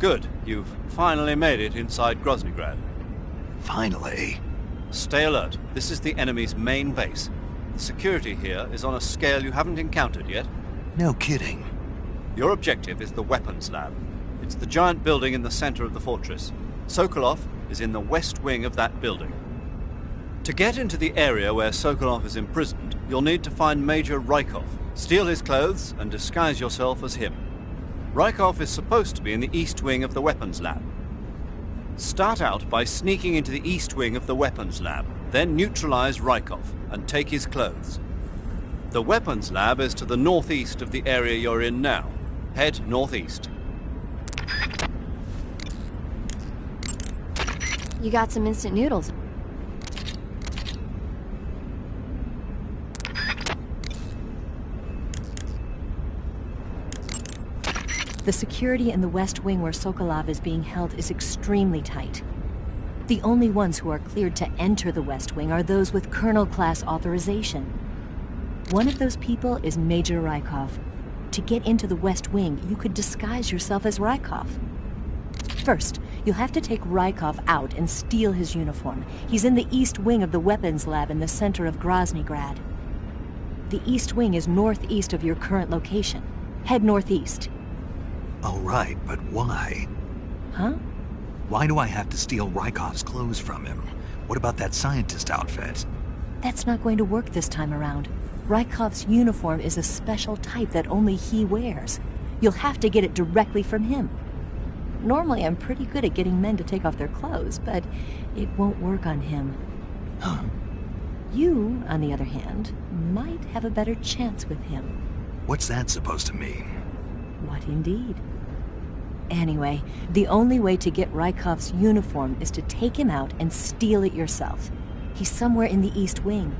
Good. You've finally made it inside Groznygrad. Finally. Stay alert. This is the enemy's main base. The security here is on a scale you haven't encountered yet. No kidding. Your objective is the weapons lab. It's the giant building in the center of the fortress. Sokolov is in the west wing of that building. To get into the area where Sokolov is imprisoned, you'll need to find Major Rykov, steal his clothes, and disguise yourself as him. Rykov is supposed to be in the east wing of the weapons lab. Start out by sneaking into the east wing of the weapons lab, then neutralize Rykov and take his clothes. The weapons lab is to the northeast of the area you're in now. Head northeast. You got some instant noodles. The security in the West Wing where Sokolov is being held is extremely tight. The only ones who are cleared to enter the West Wing are those with Colonel-class authorization. One of those people is Major Rykov. To get into the West Wing, you could disguise yourself as Rykov. First, you'll have to take Rykov out and steal his uniform. He's in the East Wing of the weapons lab in the center of Groznygrad. The East Wing is northeast of your current location. Head northeast. All right, but why? Huh? Why do I have to steal Rykov's clothes from him? What about that scientist outfit? That's not going to work this time around. Rykov's uniform is a special type that only he wears. You'll have to get it directly from him. Normally, I'm pretty good at getting men to take off their clothes, but it won't work on him. Huh? You, on the other hand, might have a better chance with him. What's that supposed to mean? What indeed? Anyway, the only way to get Rykov's uniform is to take him out and steal it yourself. He's somewhere in the East Wing.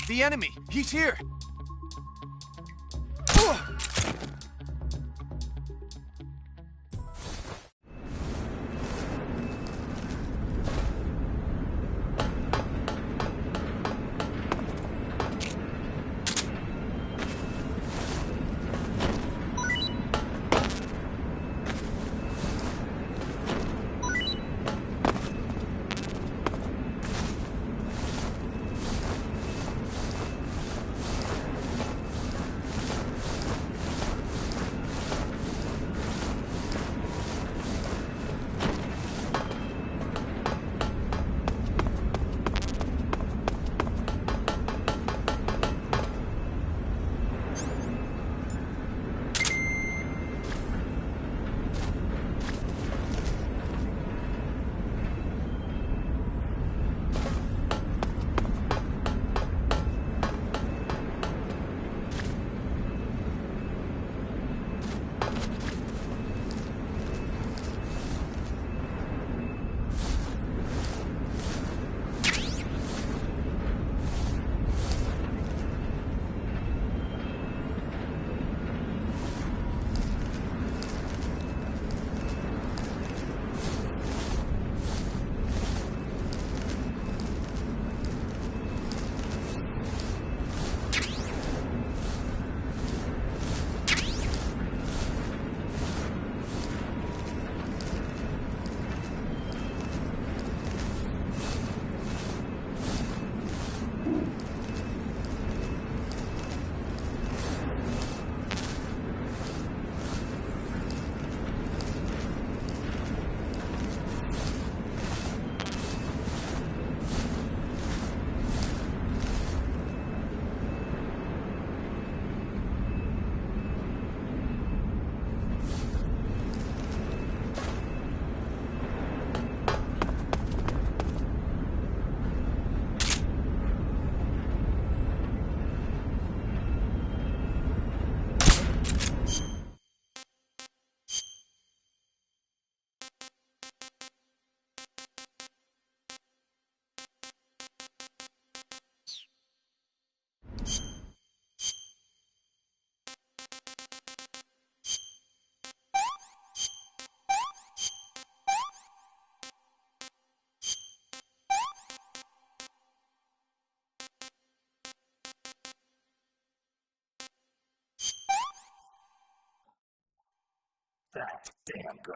The enemy! He's here! That's damn good.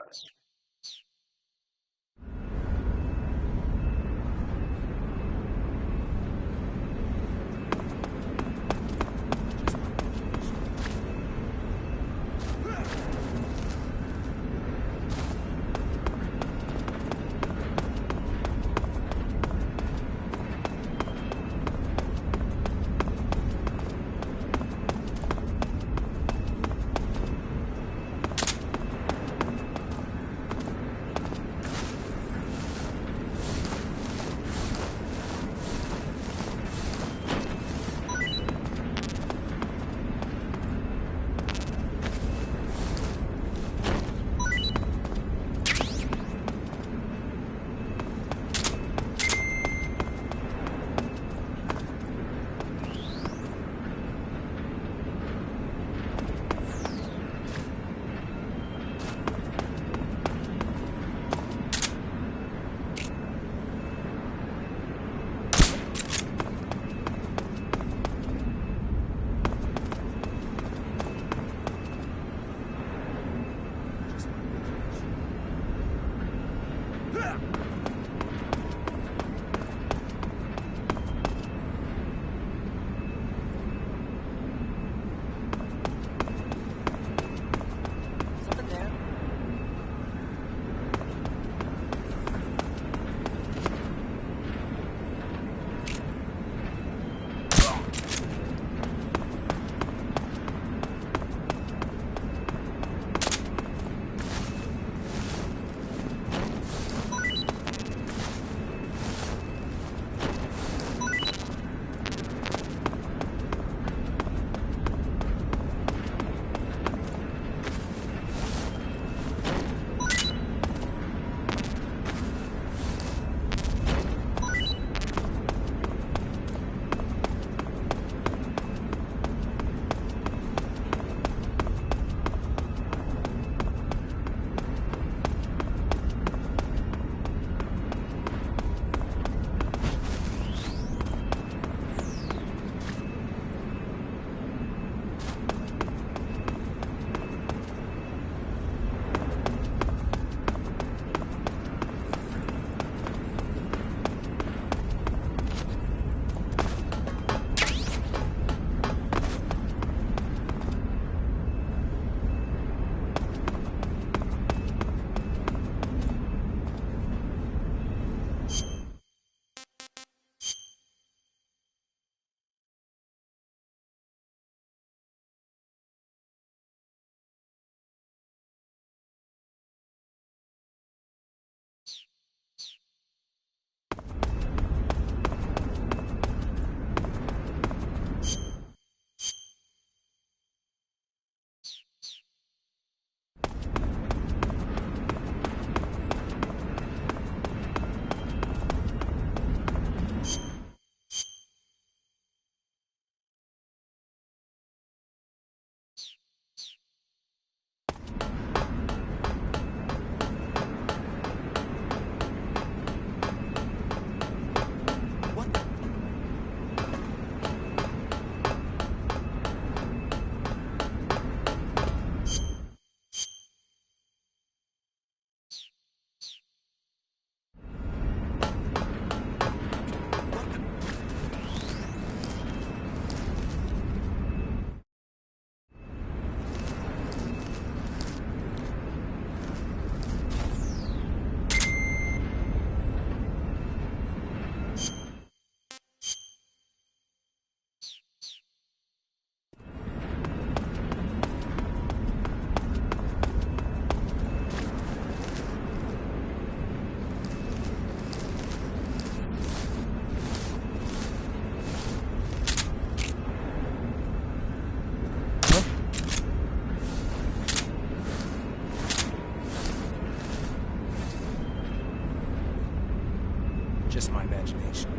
Just my imagination.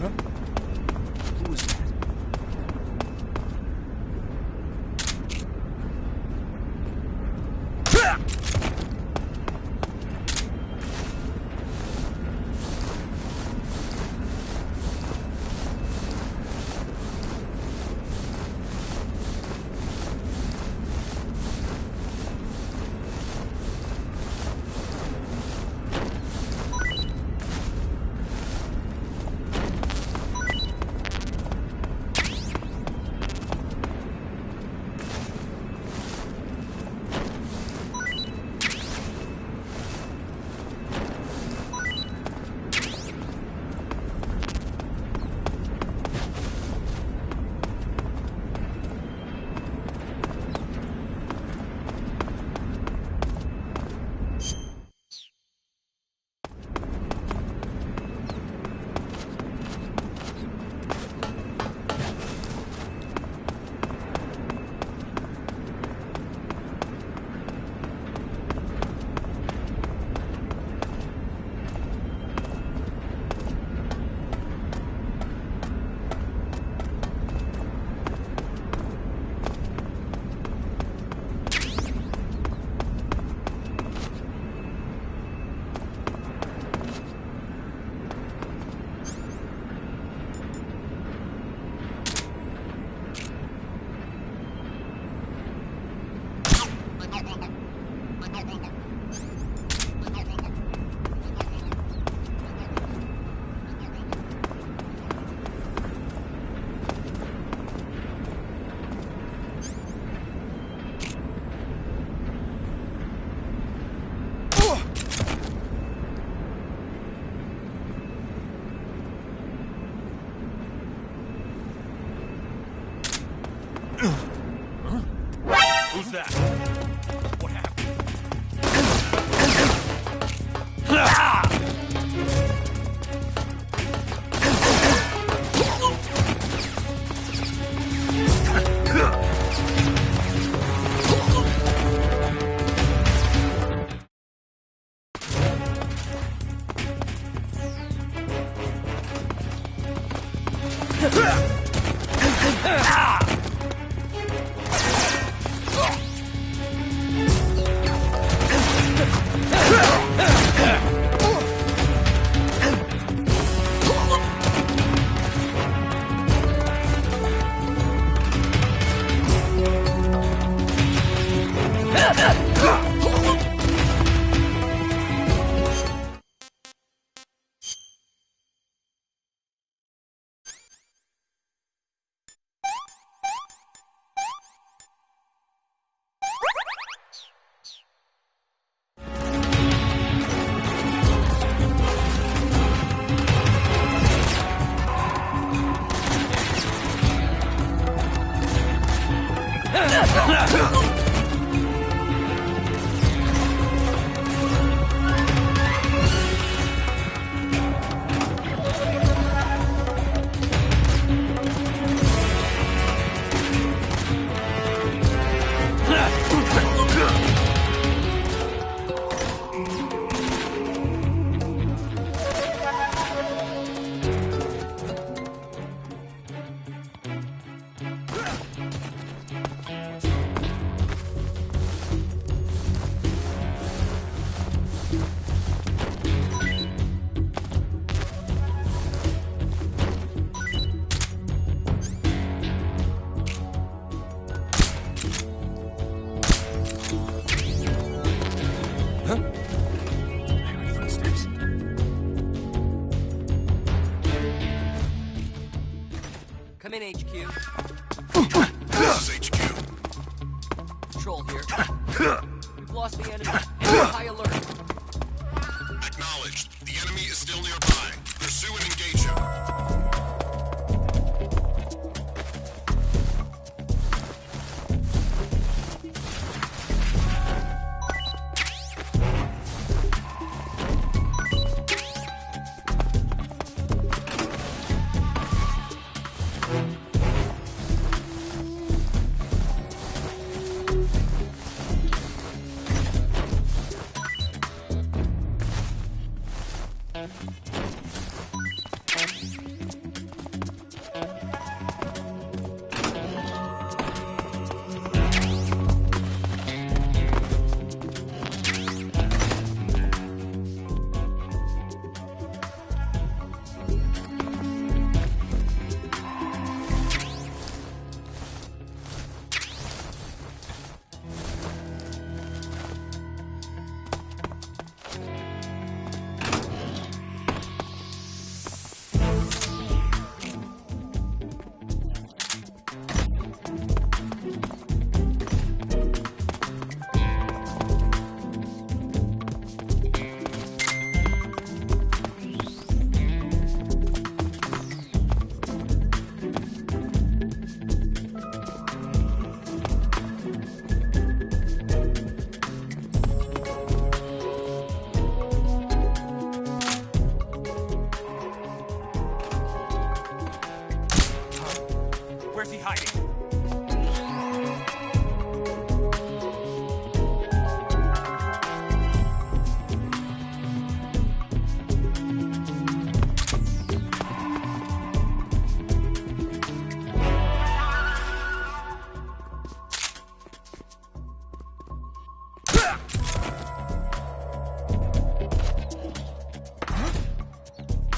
Huh? Who's that? What happened? Come in, HQ. This is HQ. Patrol here. We've lost the enemy. High alert. Acknowledged. The enemy is still nearby. Pursue and engage him. Where's he hiding?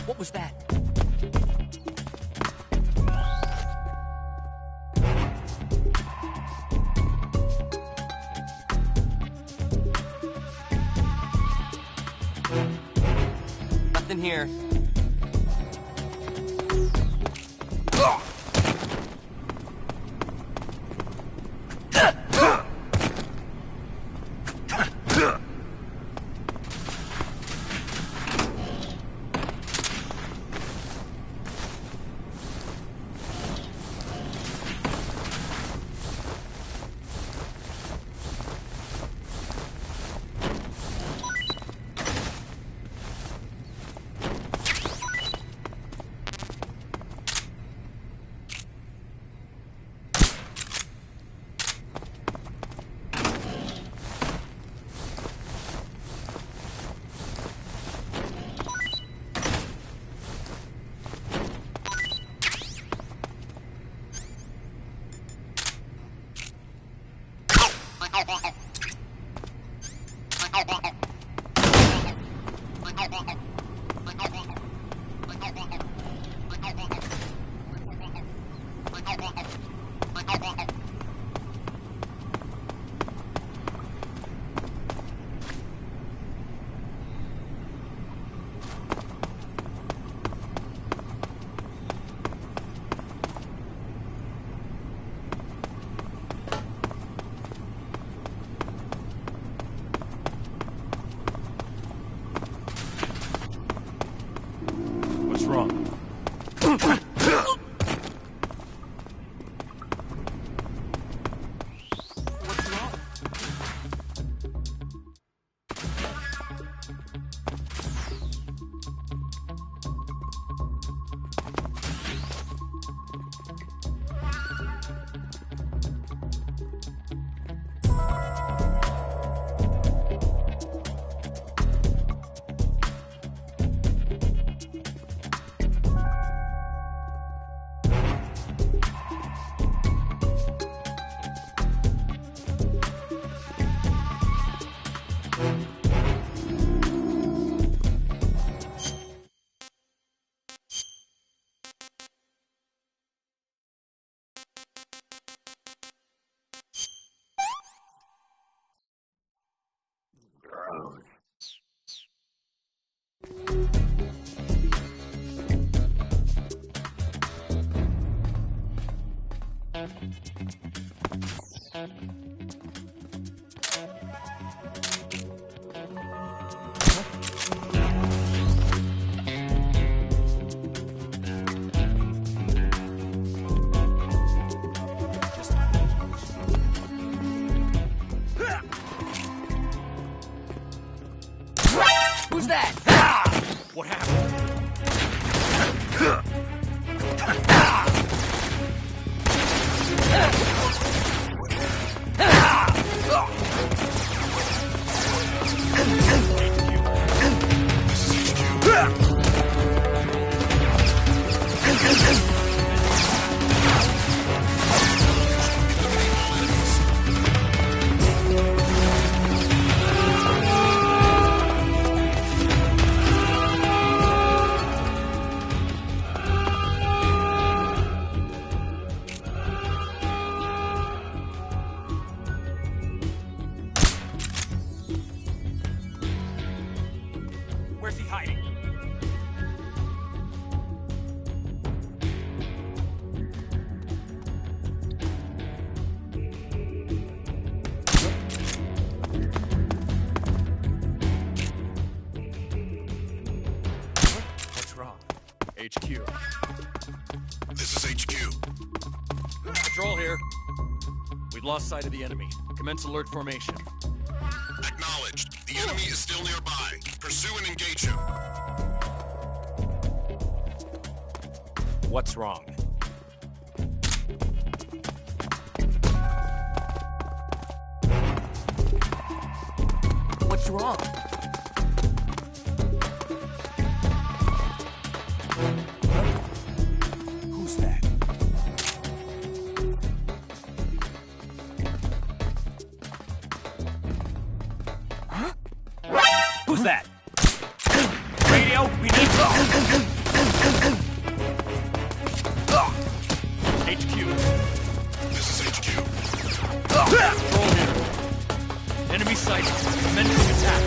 What was that? Nothing here. Who's that? What happened? Where's he hiding? What's wrong? HQ. This is HQ. Patrol here. We've lost sight of the enemy. Commence alert formation. Acknowledged. The enemy is still nearby. Pursue and engage him. What's wrong? What's wrong? Who's that? Who's that? Radio, we need HQ. This is HQ. Patrol here. Enemy sighted. Commencing attack.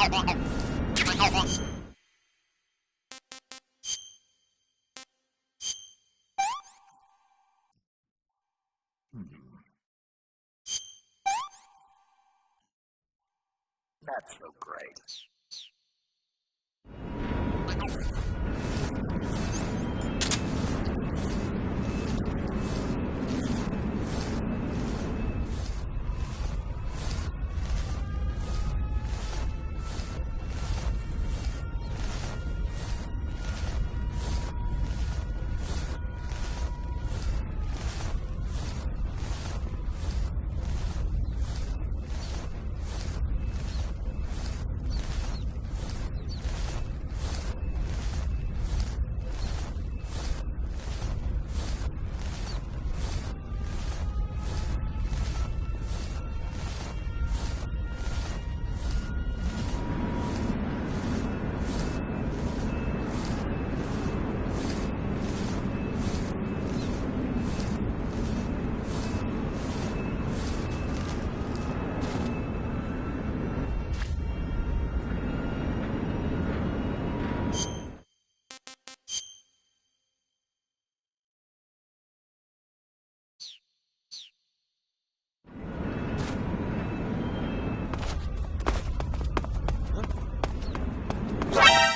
Not so great.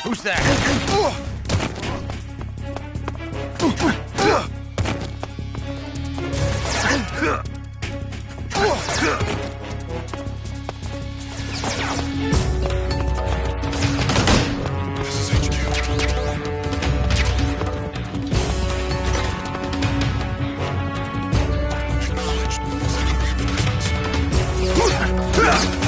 Who's that? This is HQ. Acknowledged. Sending reinforcements.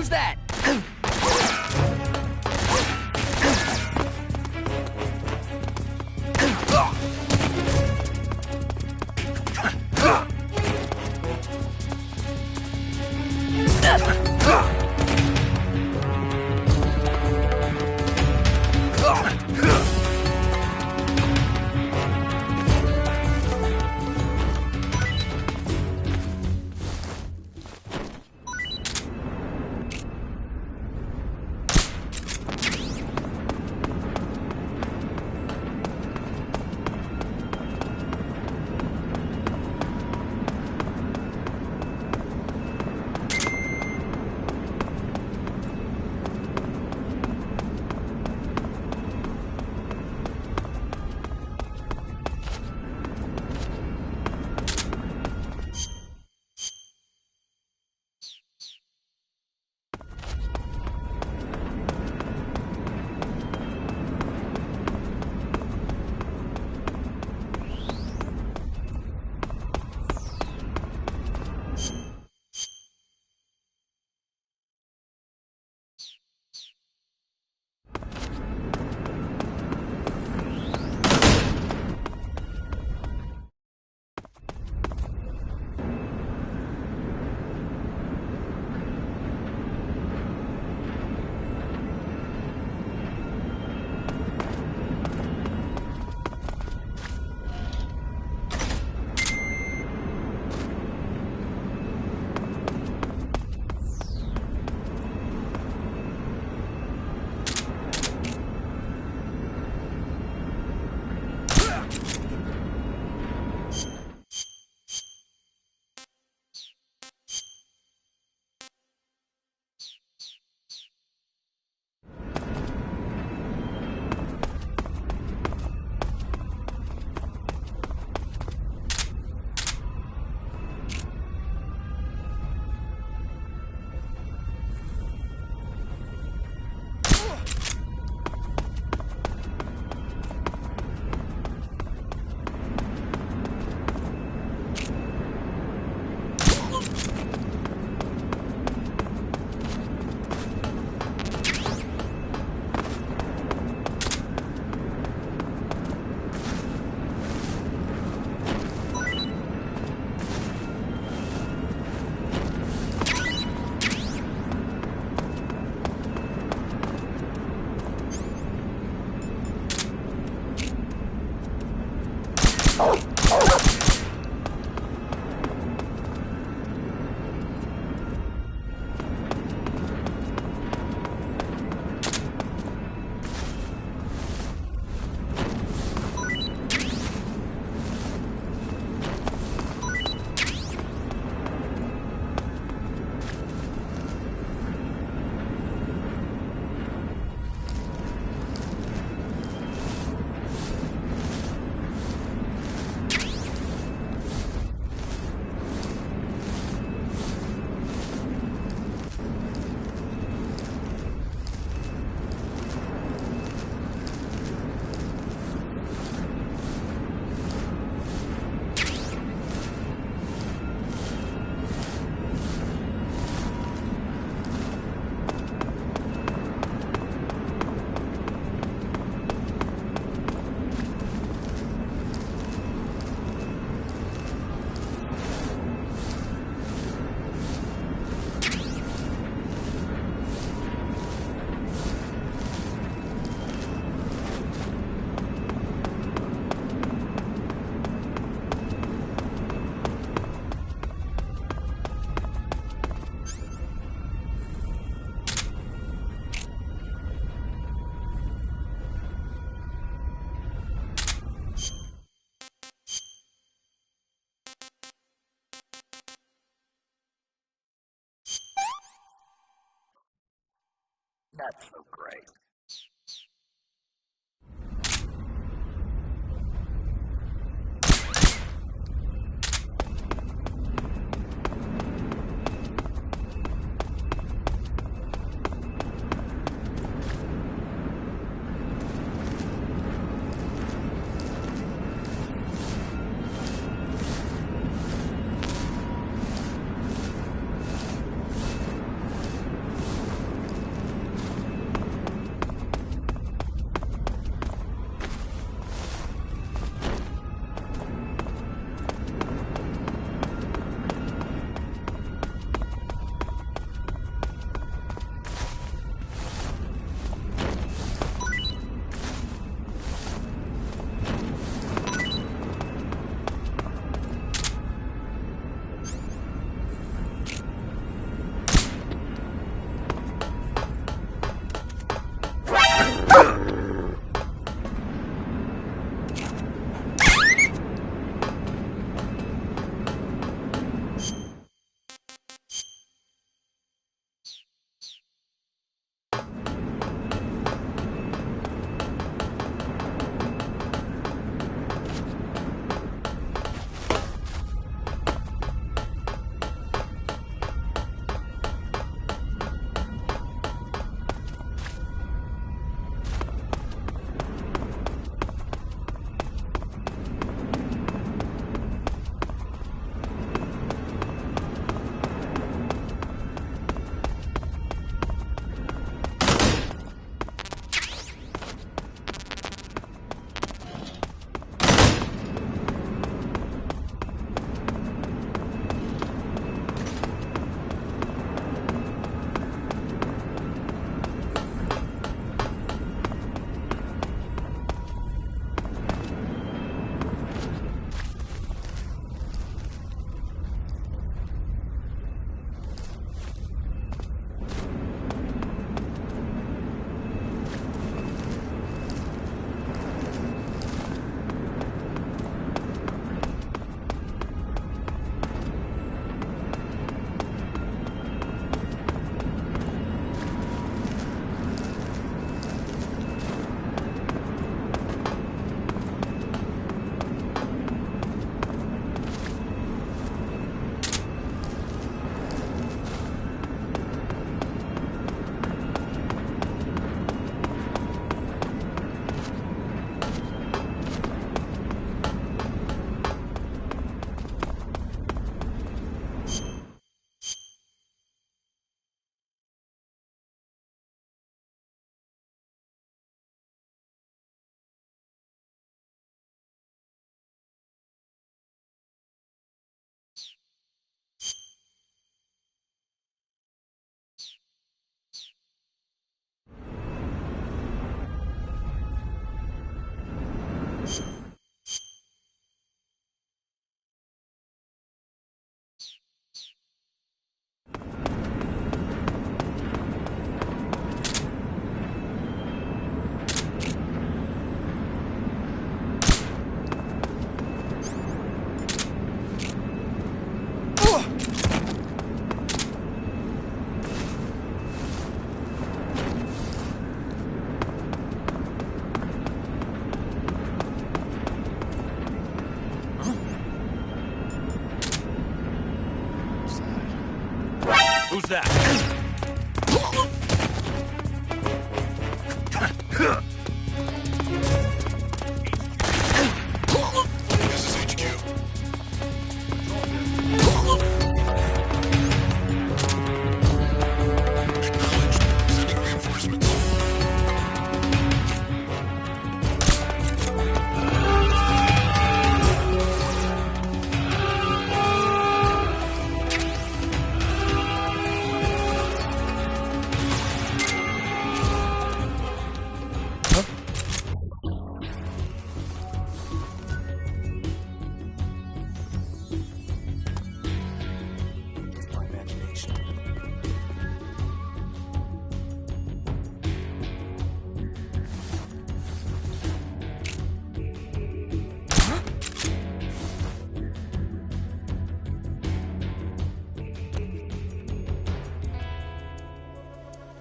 Who's that? Not so great.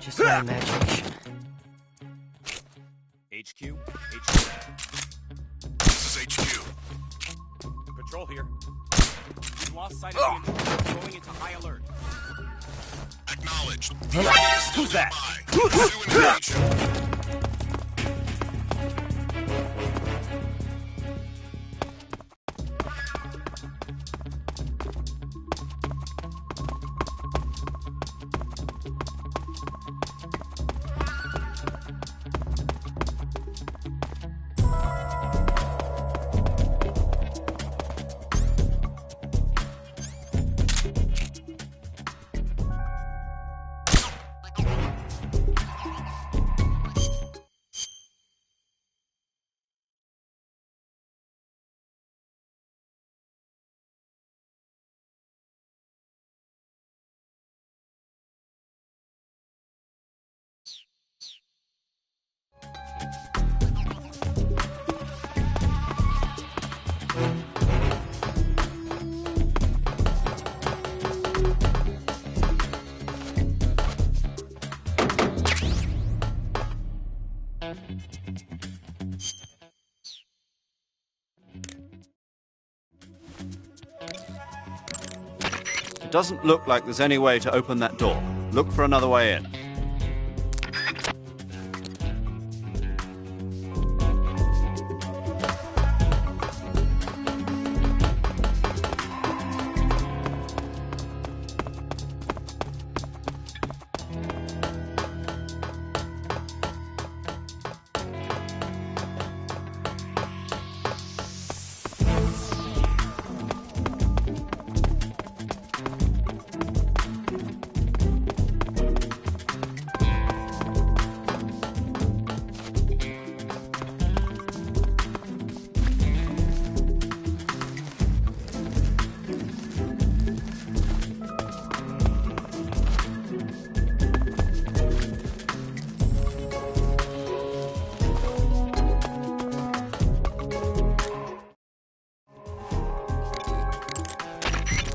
Just my imagination. HQ? This is HQ. Patrol here. We've lost sight of the enemy. Going into high alert. Acknowledged. The enemy is still nearby. Pursue and engage him. It doesn't look like there's any way to open that door. Look for another way in.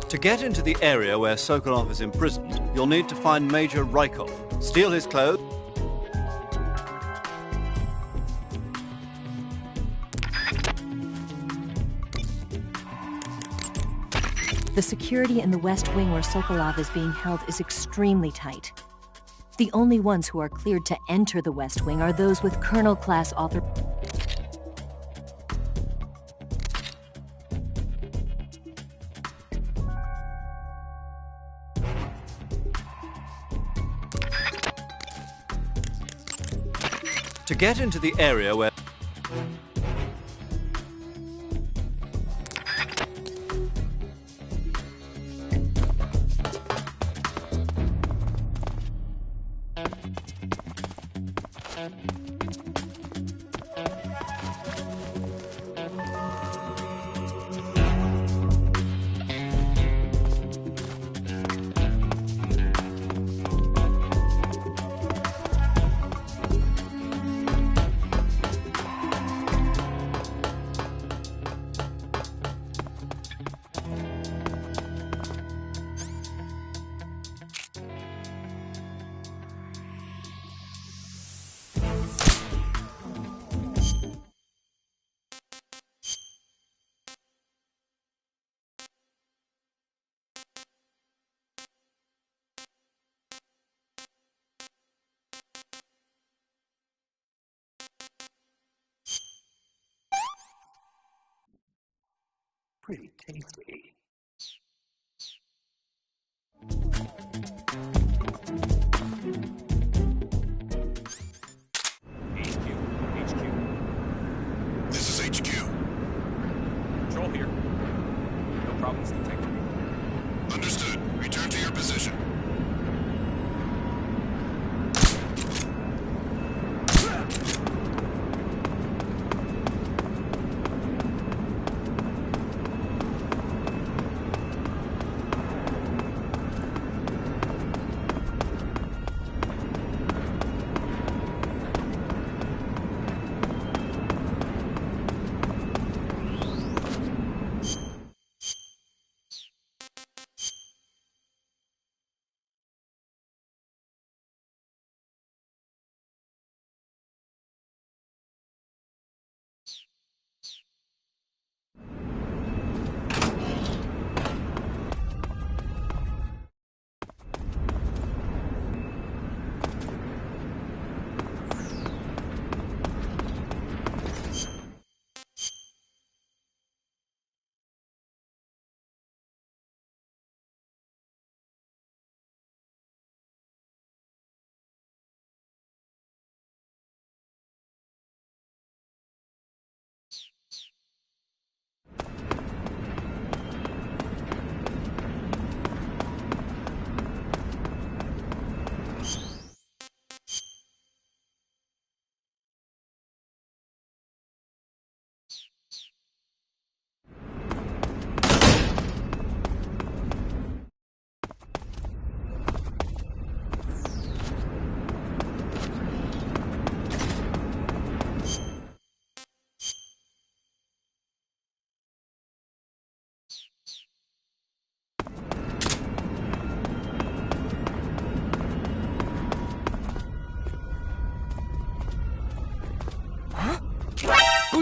To get into the area where Sokolov is imprisoned, you'll need to find Major Rykov, steal his clothes. The security in the West Wing where Sokolov is being held is extremely tight. The only ones who are cleared to enter the West Wing are those with Colonel-class author... To get into the area where... Pretty tasty. HQ. This is HQ. Patrol here. No problems detected. Understood. Return to your position.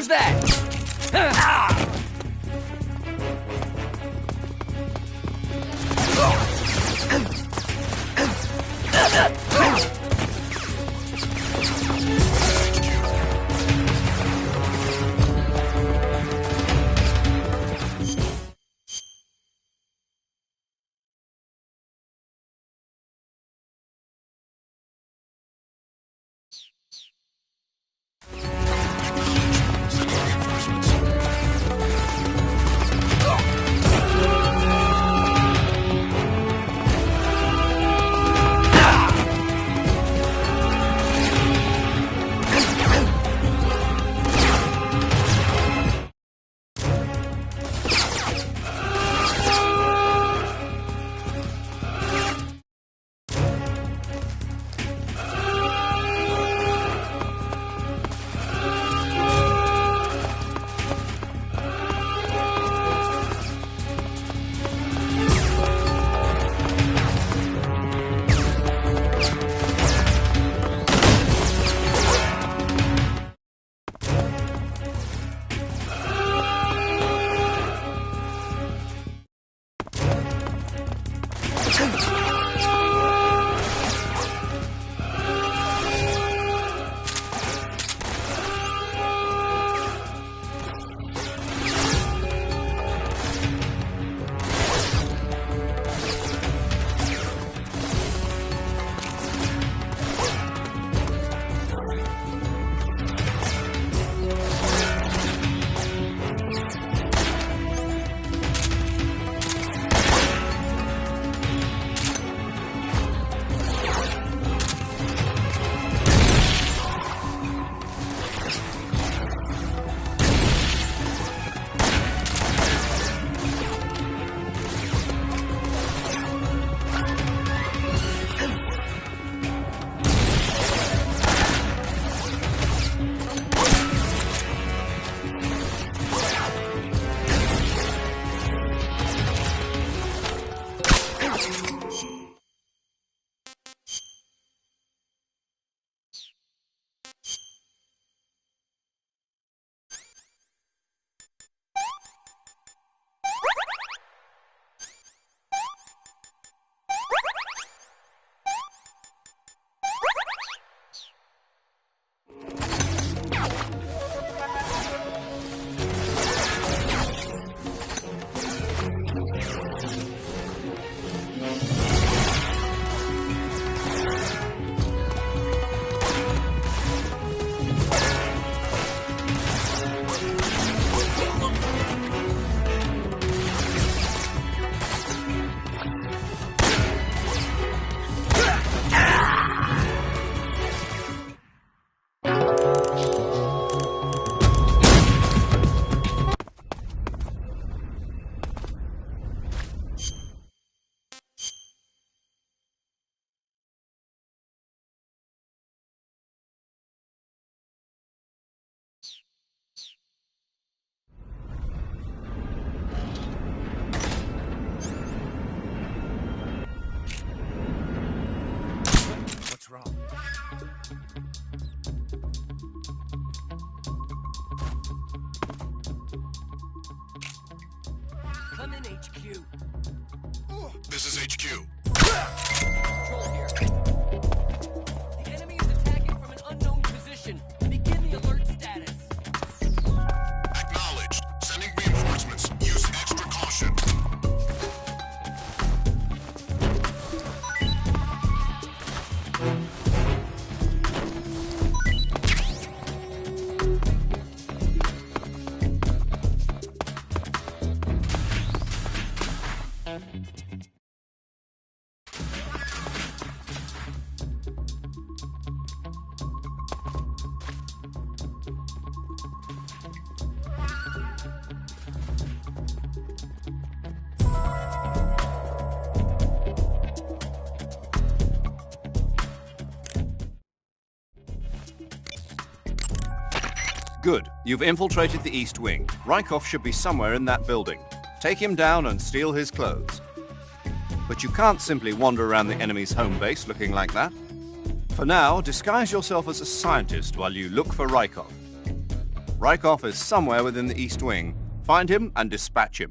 was that? Come in, HQ. This is HQ. Control here. The enemy is attacking from an unknown position. Begin the alert status. Acknowledged. Sending reinforcements. Use extra caution. Good. You've infiltrated the East Wing. Rykov should be somewhere in that building. Take him down and steal his clothes. But you can't simply wander around the enemy's home base looking like that. For now, disguise yourself as a scientist while you look for Rykov. Rykov is somewhere within the East Wing. Find him and dispatch him.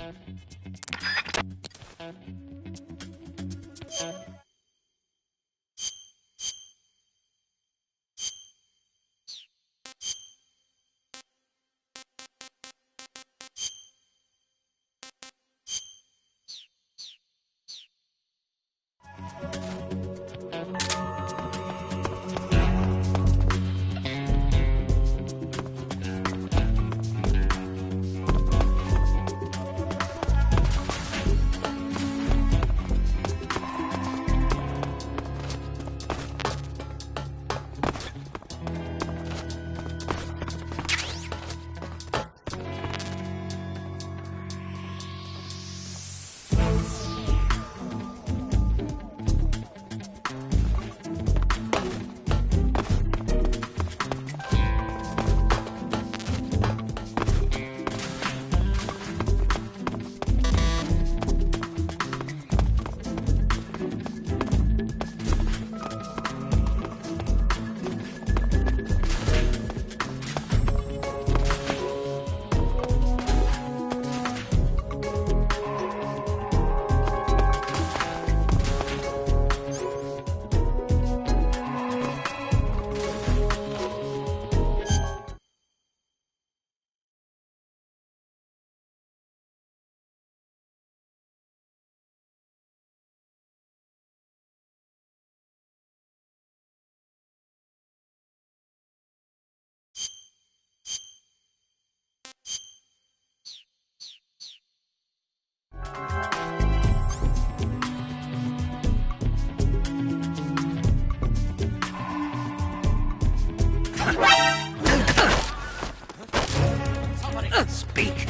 Speak.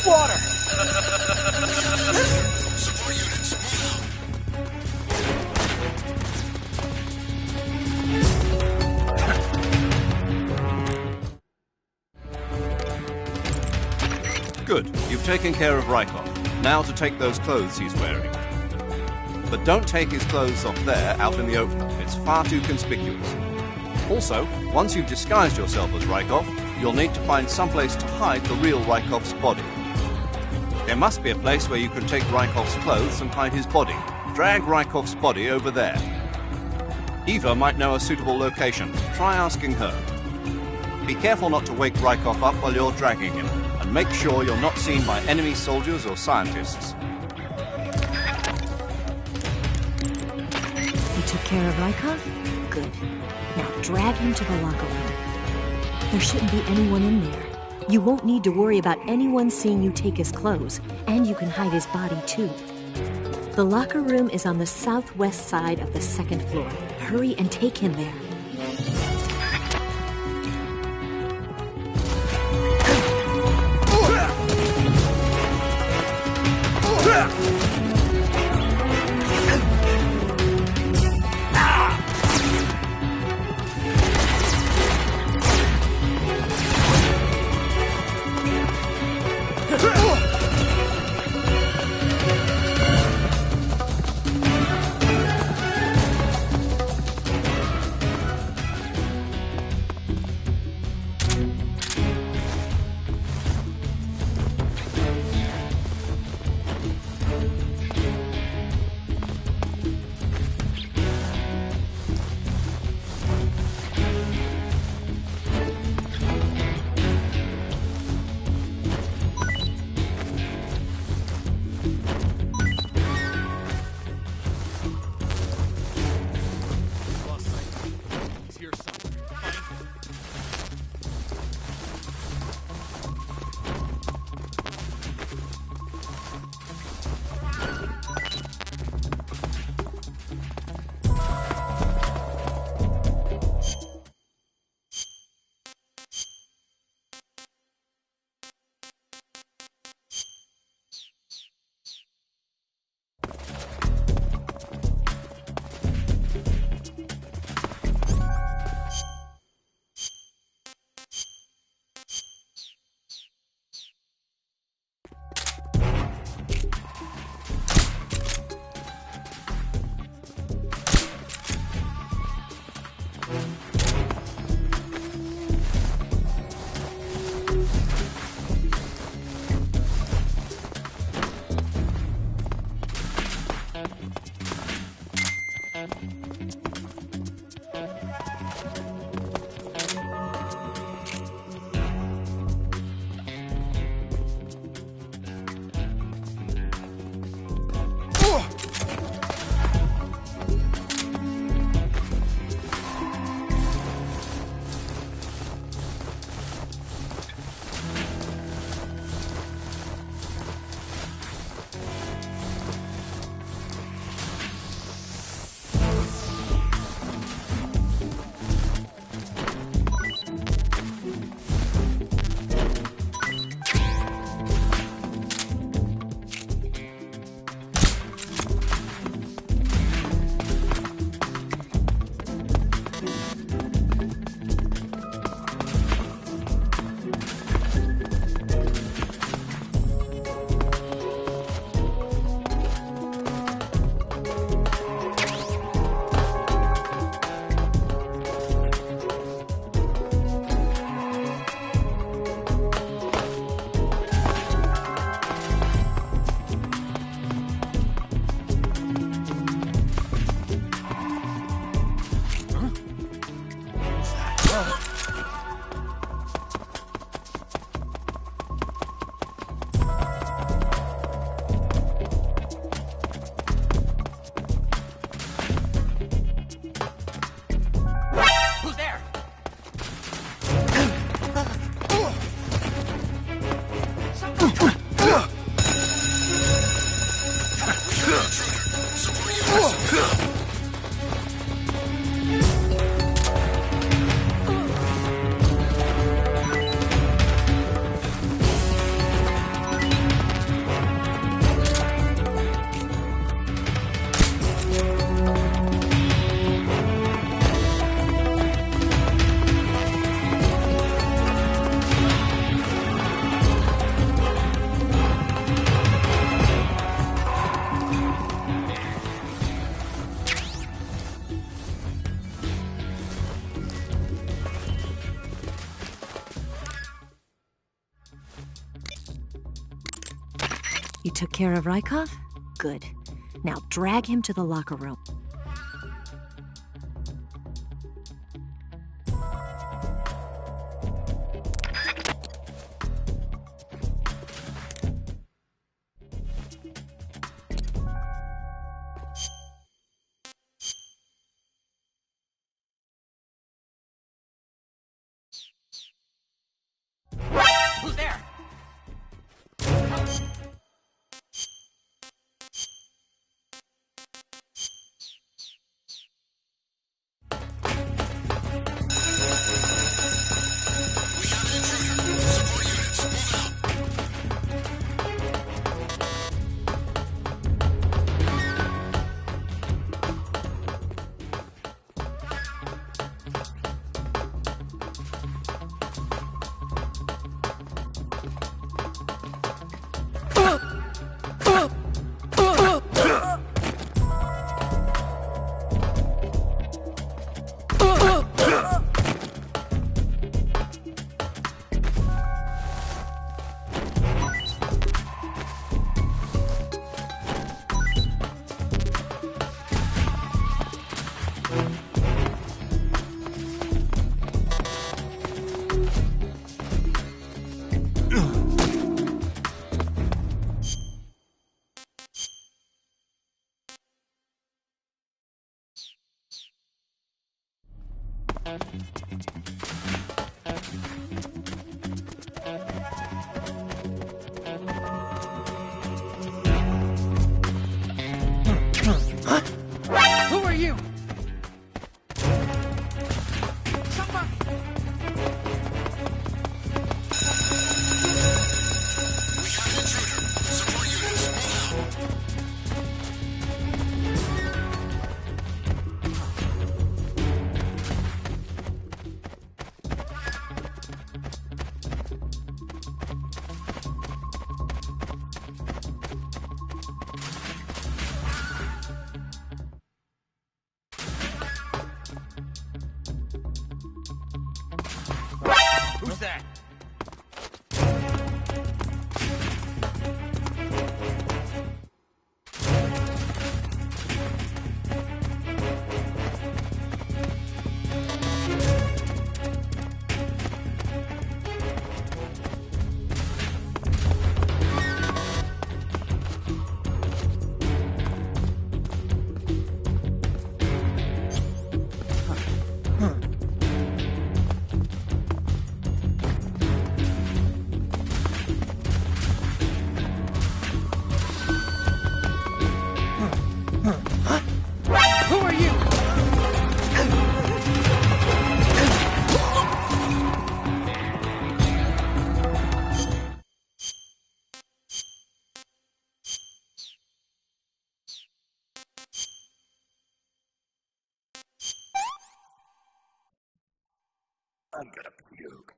Water! Support units, move out. Good. You've taken care of Rykov. Now to take those clothes he's wearing. But don't take his clothes off there, out in the open. It's far too conspicuous. Also, once you've disguised yourself as Rykov, you'll need to find someplace to hide the real Rykov's body. There must be a place where you can take Rykov's clothes and hide his body. Drag Rykov's body over there. Eva might know a suitable location. Try asking her. Be careful not to wake Rykov up while you're dragging him, and make sure you're not seen by enemy soldiers or scientists. You took care of Rykov? Good. Now drag him to the locker room. There shouldn't be anyone in there. You won't need to worry about anyone seeing you take his clothes, and you can hide his body too. The locker room is on the southwest side of the second floor. Hurry and take him there. You took care of Rykov? Good. Now drag him to the locker room. Who's there? We got an intruder. Support units, move out. Who are you? Someone! We got an intruder. Support units, move out. Who's that? Who are you? I'm gonna puke.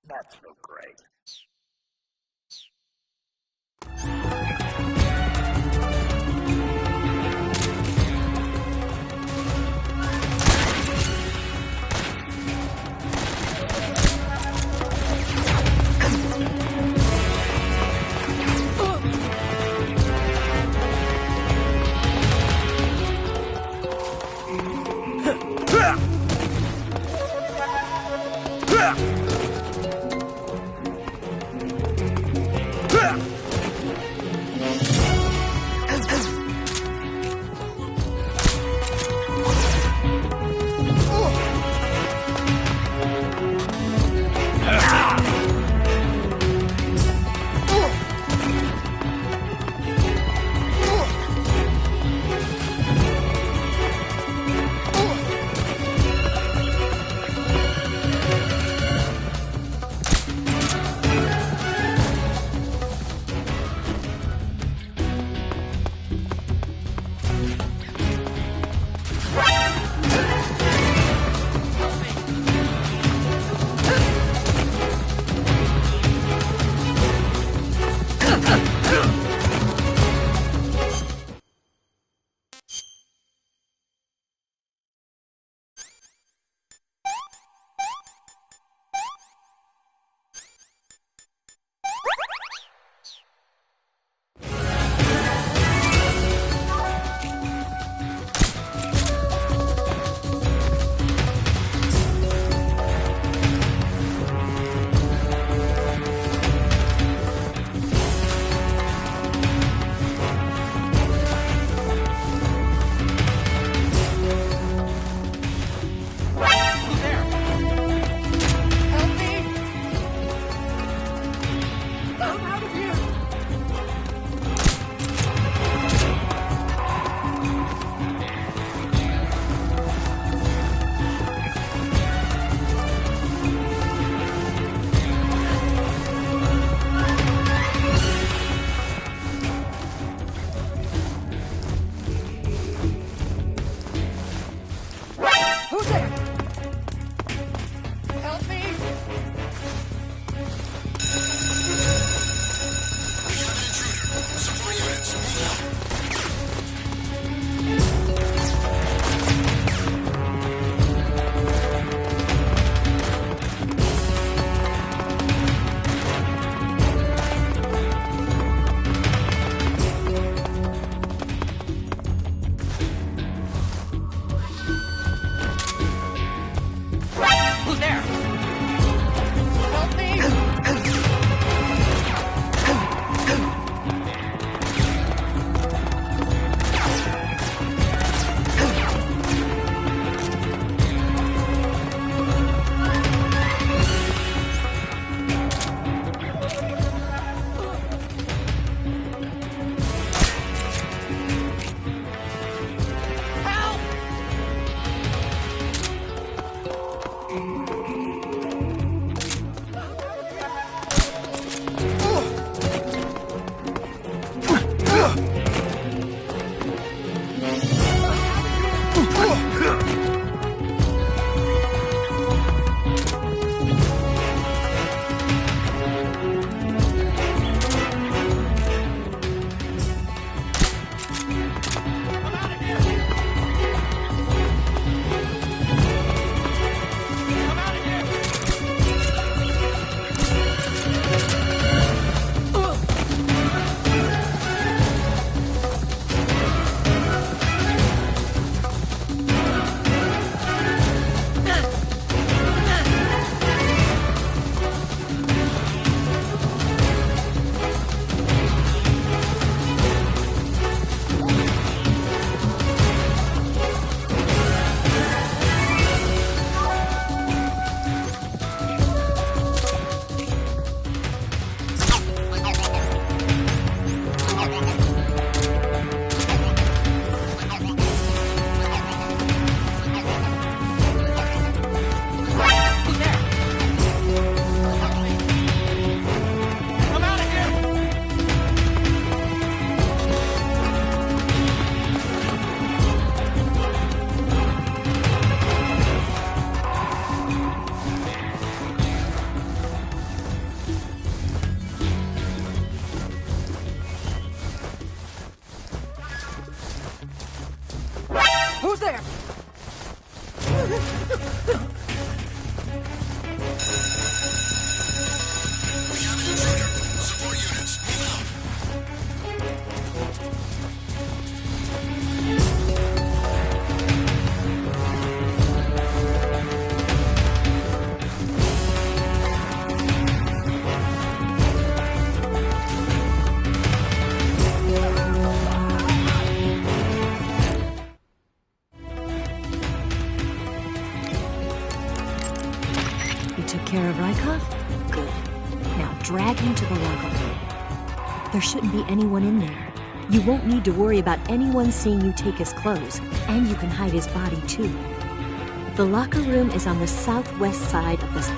Not so great. Rykov? Good. Now drag him to the locker room. There shouldn't be anyone in there. You won't need to worry about anyone seeing you take his clothes, and you can hide his body too. The locker room is on the southwest side of this.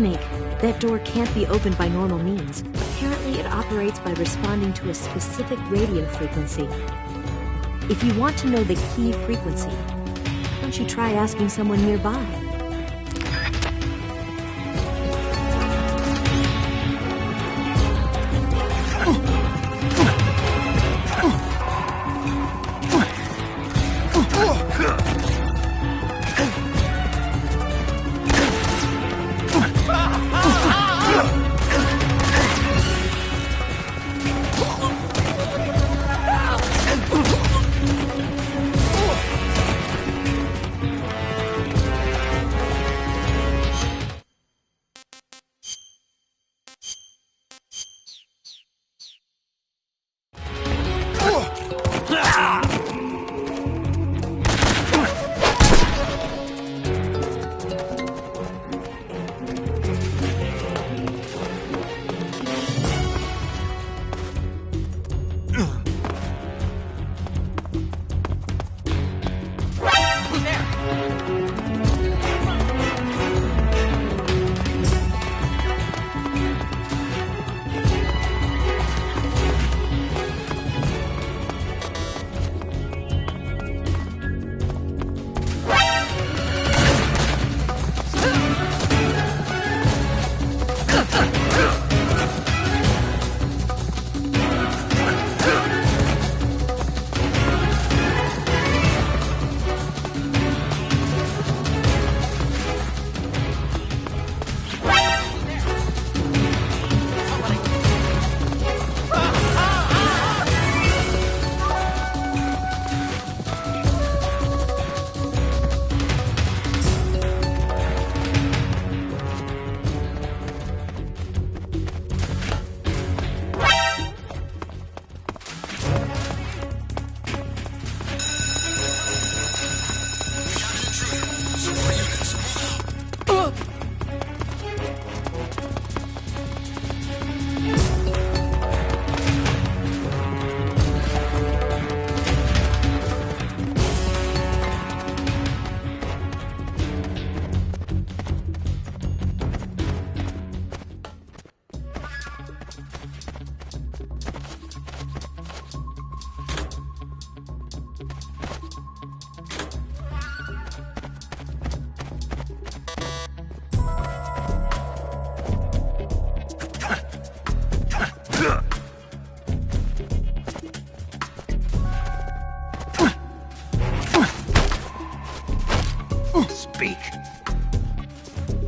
Snake, that door can't be opened by normal means. Apparently, it operates by responding to a specific radio frequency. If you want to know the key frequency, why don't you try asking someone nearby? Speak.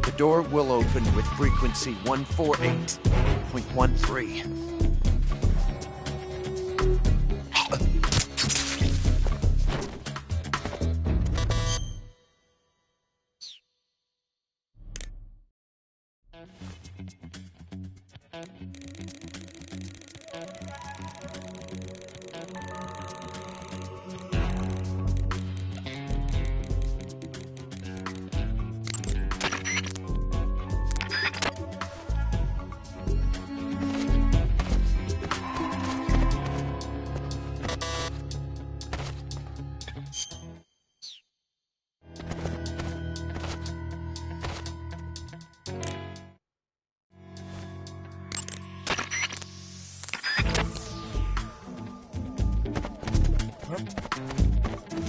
The door will open with frequency 148.13.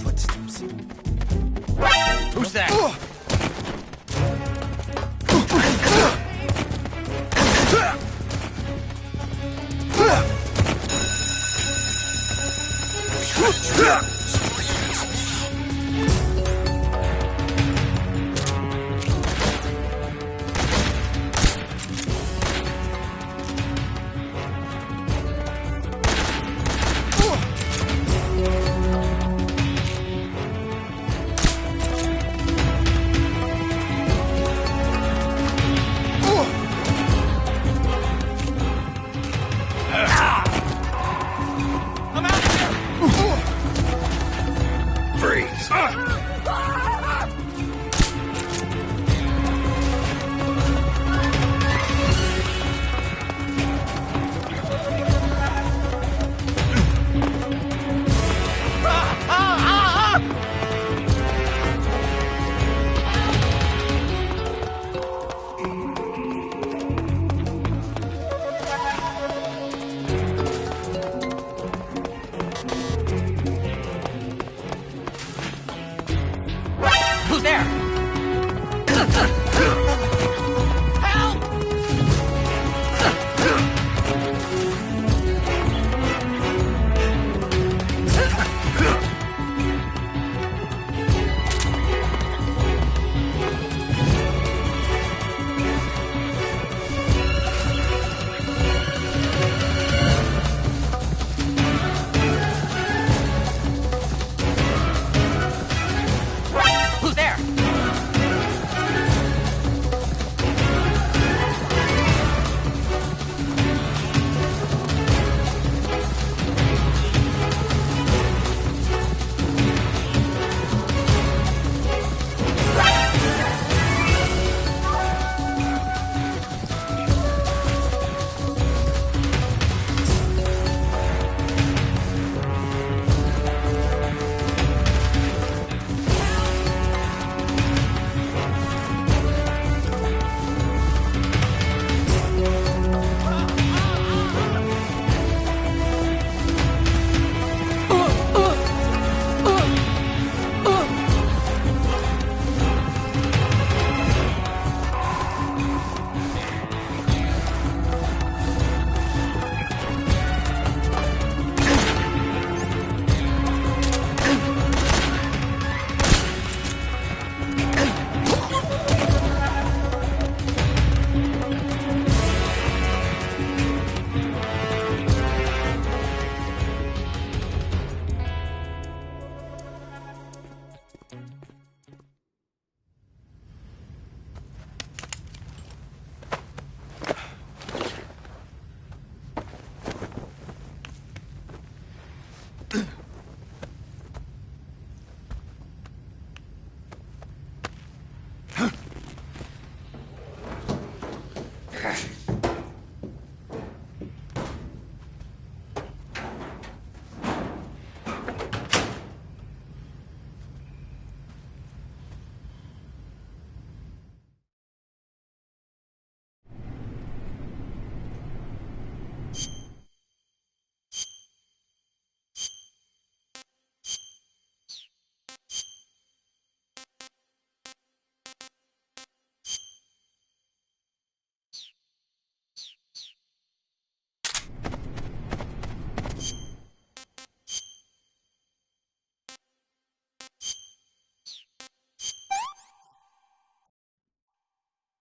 Footsteps. Who's that?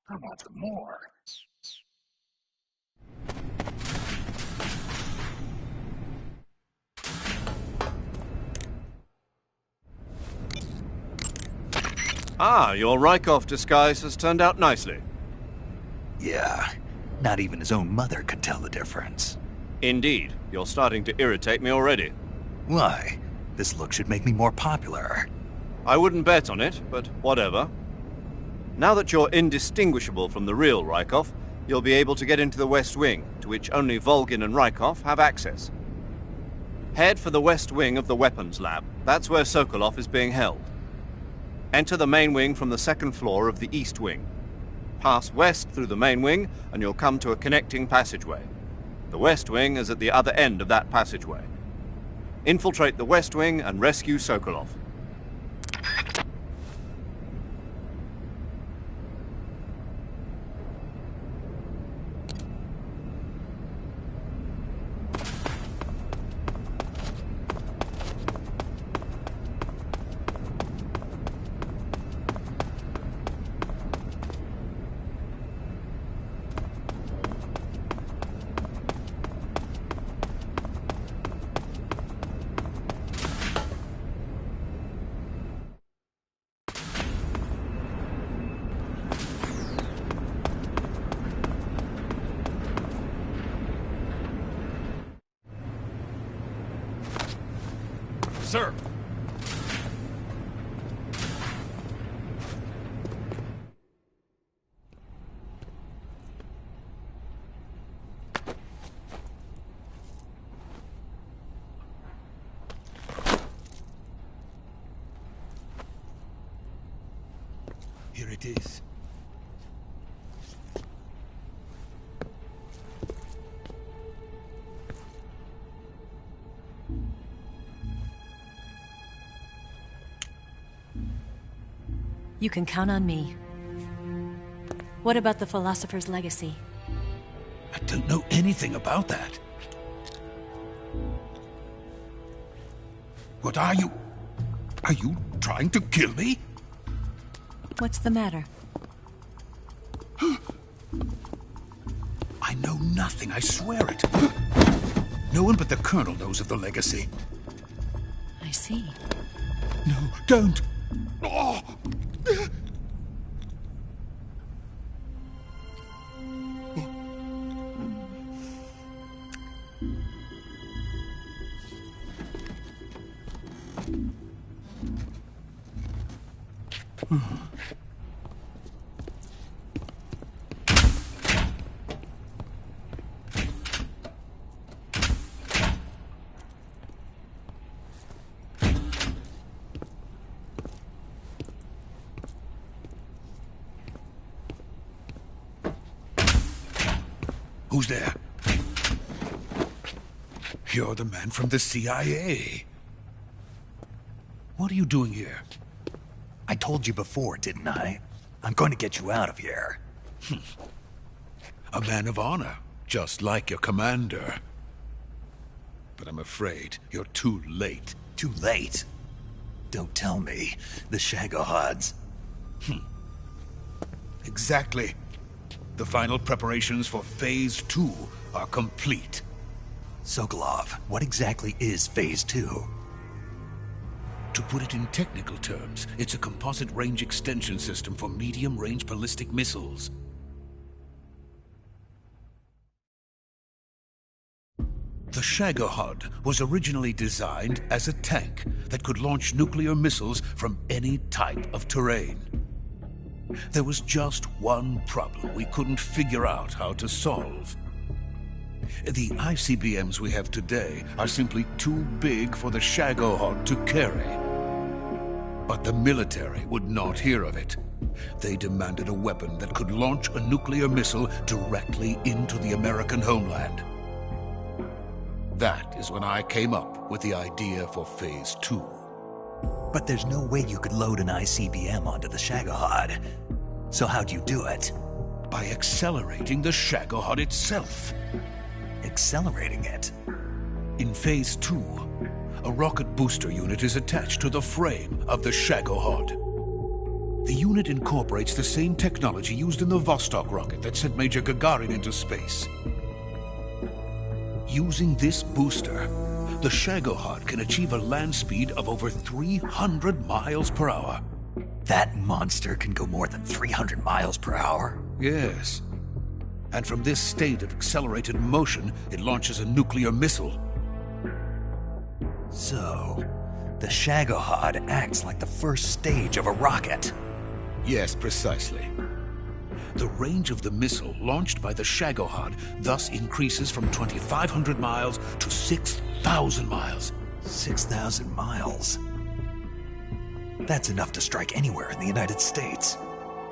I want some more. Ah, your Rykov disguise has turned out nicely. Yeah, not even his own mother could tell the difference. Indeed, you're starting to irritate me already. Why? This look should make me more popular. I wouldn't bet on it, but whatever. Now that you're indistinguishable from the real Rykov, you'll be able to get into the West Wing, to which only Volgin and Rykov have access. Head for the West Wing of the Weapons Lab. That's where Sokolov is being held. Enter the main wing from the second floor of the East Wing. Pass west through the main wing, and you'll come to a connecting passageway. The West Wing is at the other end of that passageway. Infiltrate the West Wing and rescue Sokolov. Sir! Here it is. You can count on me. What about the Philosopher's Legacy? I don't know anything about that. What are you? Are you trying to kill me? What's the matter? I know nothing, I swear it. No one but the Colonel knows of the Legacy. I see. No, don't! Oh. Who's there? You're the man from the CIA. What are you doing here? I told you before, didn't I? I'm going to get you out of here. A man of honor, just like your commander. But I'm afraid you're too late. Too late? Don't tell me. The Shagohods. Exactly. The final preparations for Phase 2 are complete. Sokolov, what exactly is Phase 2? To put it in technical terms, it's a composite range extension system for medium-range ballistic missiles. The Shagohod was originally designed as a tank that could launch nuclear missiles from any type of terrain. There was just one problem we couldn't figure out how to solve. The ICBMs we have today are simply too big for the Shagohod to carry. But the military would not hear of it. They demanded a weapon that could launch a nuclear missile directly into the American homeland. That is when I came up with the idea for Phase 2. But there's no way you could load an ICBM onto the Shagohod. So how'd you do it? By accelerating the Shagohod itself. Accelerating it? In Phase 2, a rocket booster unit is attached to the frame of the Shagohod. The unit incorporates the same technology used in the Vostok rocket that sent Major Gagarin into space. Using this booster, the Shagohod can achieve a land speed of over 300 miles per hour. That monster can go more than 300 miles per hour? Yes. And from this state of accelerated motion, it launches a nuclear missile. So, the Shagohod acts like the first stage of a rocket. Yes, precisely. The range of the missile launched by the Shagohod thus increases from 2,500 miles to 6,000 miles. 6,000 miles? That's enough to strike anywhere in the United States.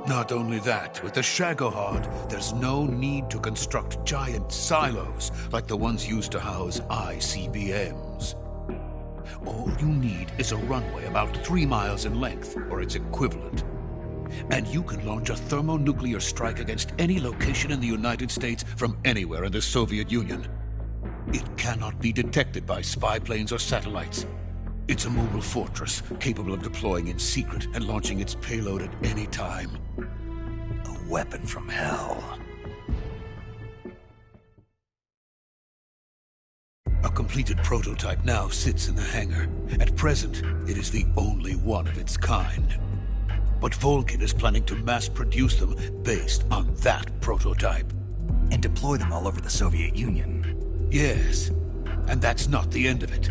Not only that, with the Shagohod, there's no need to construct giant silos like the ones used to house ICBMs. All you need is a runway about 3 miles in length, or its equivalent. And you can launch a thermonuclear strike against any location in the United States from anywhere in the Soviet Union. It cannot be detected by spy planes or satellites. It's a mobile fortress, capable of deploying in secret and launching its payload at any time. A weapon from hell. A completed prototype now sits in the hangar. At present, it is the only one of its kind. But Volgin is planning to mass-produce them based on that prototype. And deploy them all over the Soviet Union. Yes, and that's not the end of it.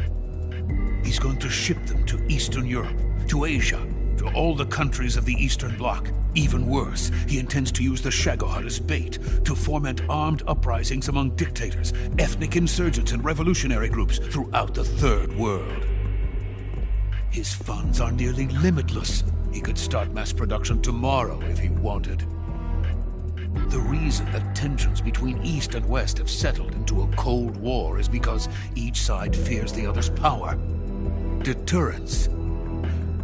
He's going to ship them to Eastern Europe, to Asia, to all the countries of the Eastern Bloc. Even worse, he intends to use the Shagohod as bait to foment armed uprisings among dictators, ethnic insurgents, and revolutionary groups throughout the Third World. His funds are nearly limitless. He could start mass production tomorrow if he wanted. The reason that tensions between East and West have settled into a Cold War is because each side fears the other's power. Deterrence.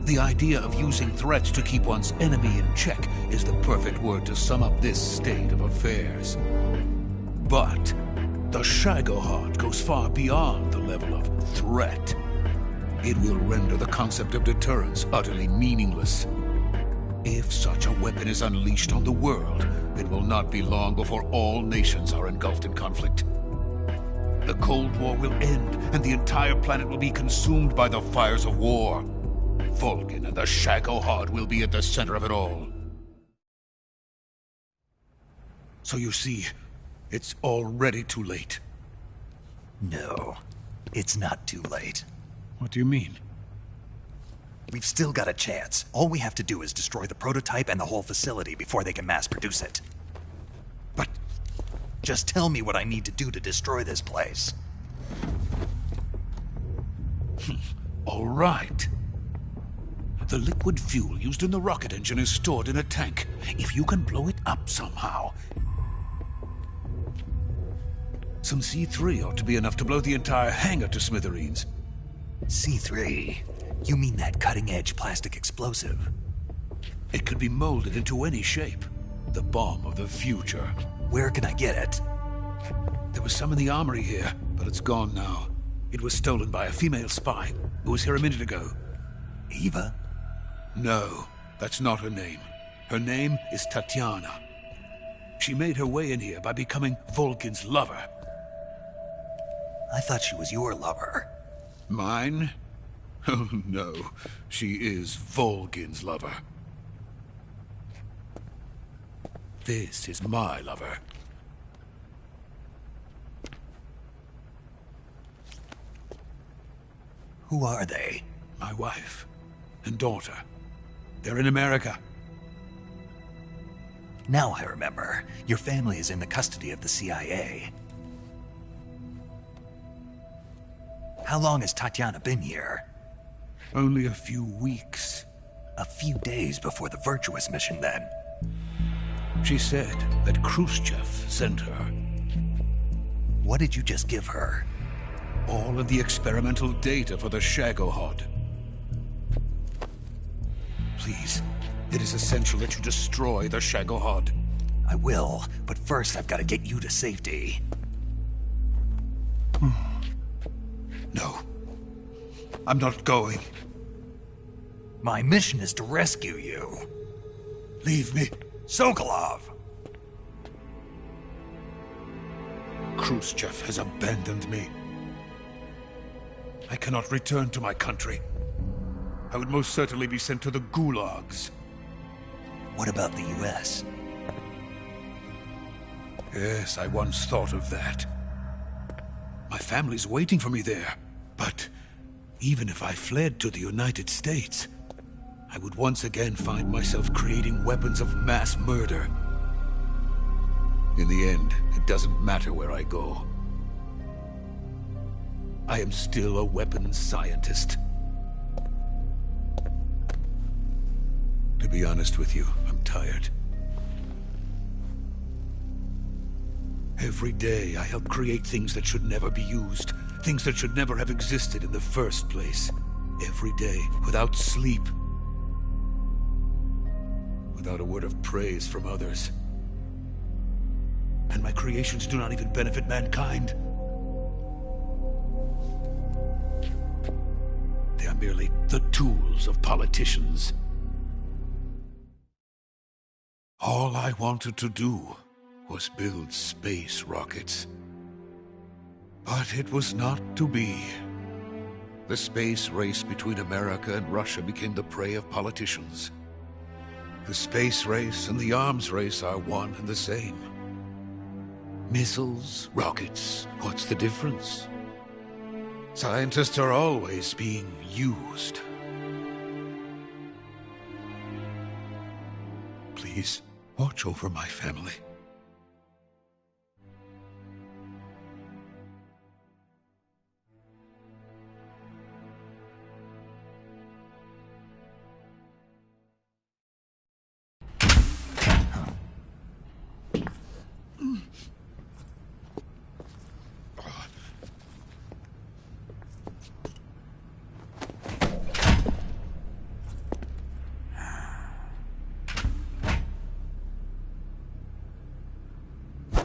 The idea of using threats to keep one's enemy in check is the perfect word to sum up this state of affairs. But the Shagohod goes far beyond the level of threat. It will render the concept of deterrence utterly meaningless. If such a weapon is unleashed on the world, it will not be long before all nations are engulfed in conflict. The Cold War will end, and the entire planet will be consumed by the fires of war. Volgin and the Shagohod will be at the center of it all. So you see, it's already too late. No, it's not too late. What do you mean? We've still got a chance. All we have to do is destroy the prototype and the whole facility before they can mass produce it. But just tell me what I need to do to destroy this place. All right. The liquid fuel used in the rocket engine is stored in a tank. If you can blow it up somehow... Some C3 ought to be enough to blow the entire hangar to smithereens. C3? You mean that cutting-edge plastic explosive? It could be molded into any shape. The bomb of the future. Where can I get it? There was some in the armory here, but it's gone now. It was stolen by a female spy who was here a minute ago. Eva? No, that's not her name. Her name is Tatiana. She made her way in here by becoming Volgin's lover. I thought she was your lover. Mine? Oh no, she is Volgin's lover. This is my lover. Who are they? My wife and daughter. They're in America. Now I remember. Your family is in the custody of the CIA. How long has Tatiana been here? Only a few weeks. A few days before the Virtuous mission, then. She said that Khrushchev sent her. What did you just give her? All of the experimental data for the Shagohod. Please, it is essential that you destroy the Shagohod. I will, but first I've got to get you to safety. No. I'm not going. My mission is to rescue you. Leave me. Sokolov! Khrushchev has abandoned me. I cannot return to my country. I would most certainly be sent to the gulags. What about the US? Yes, I once thought of that. My family's waiting for me there. But even if I fled to the United States, I would once again find myself creating weapons of mass murder. In the end, it doesn't matter where I go. I am still a weapons scientist. To be honest with you, I'm tired. Every day, I help create things that should never be used. Things that should never have existed in the first place. Every day, without sleep. Without a word of praise from others. And my creations do not even benefit mankind. They are merely the tools of politicians. All I wanted to do was build space rockets. But it was not to be. The space race between America and Russia became the prey of politicians. The space race and the arms race are one and the same. Missiles, rockets, what's the difference? Scientists are always being used. Please, watch over my family.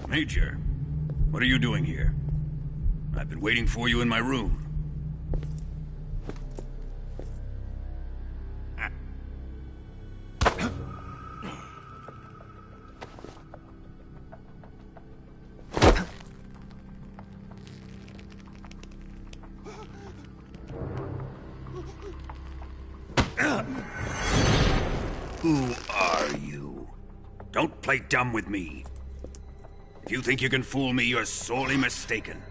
Major, what are you doing here? I've been waiting for you in my room. Who are you? Don't play dumb with me. If you think you can fool me, you're sorely mistaken.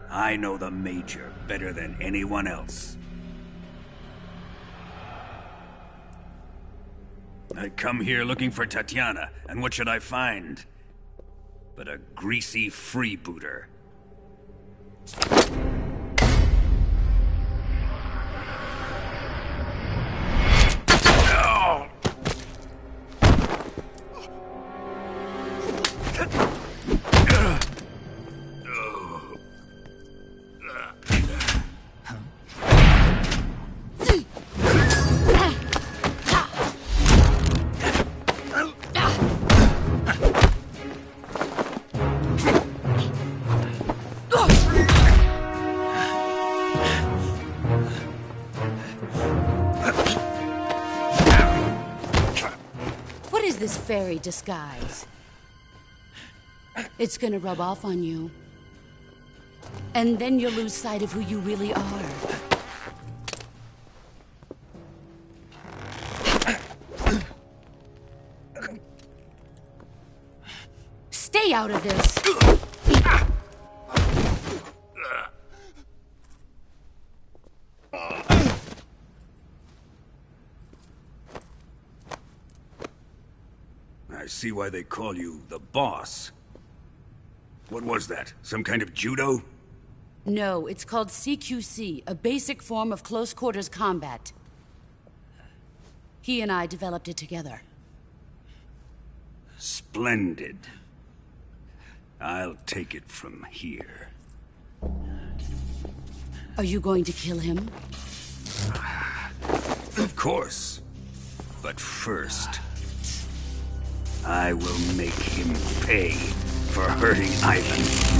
I know the Major better than anyone else. I come here looking for Tatiana, and what should I find? But a greasy freebooter. This fairy disguise. It's gonna rub off on you. And then you'll lose sight of who you really are. Stay out of this! I see why they call you the boss. What was that? Some kind of judo? No, it's called CQC, a basic form of close quarters combat. He and I developed it together. Splendid. I'll take it from here. Are you going to kill him? Of course. But first, I will make him pay for hurting Ivan.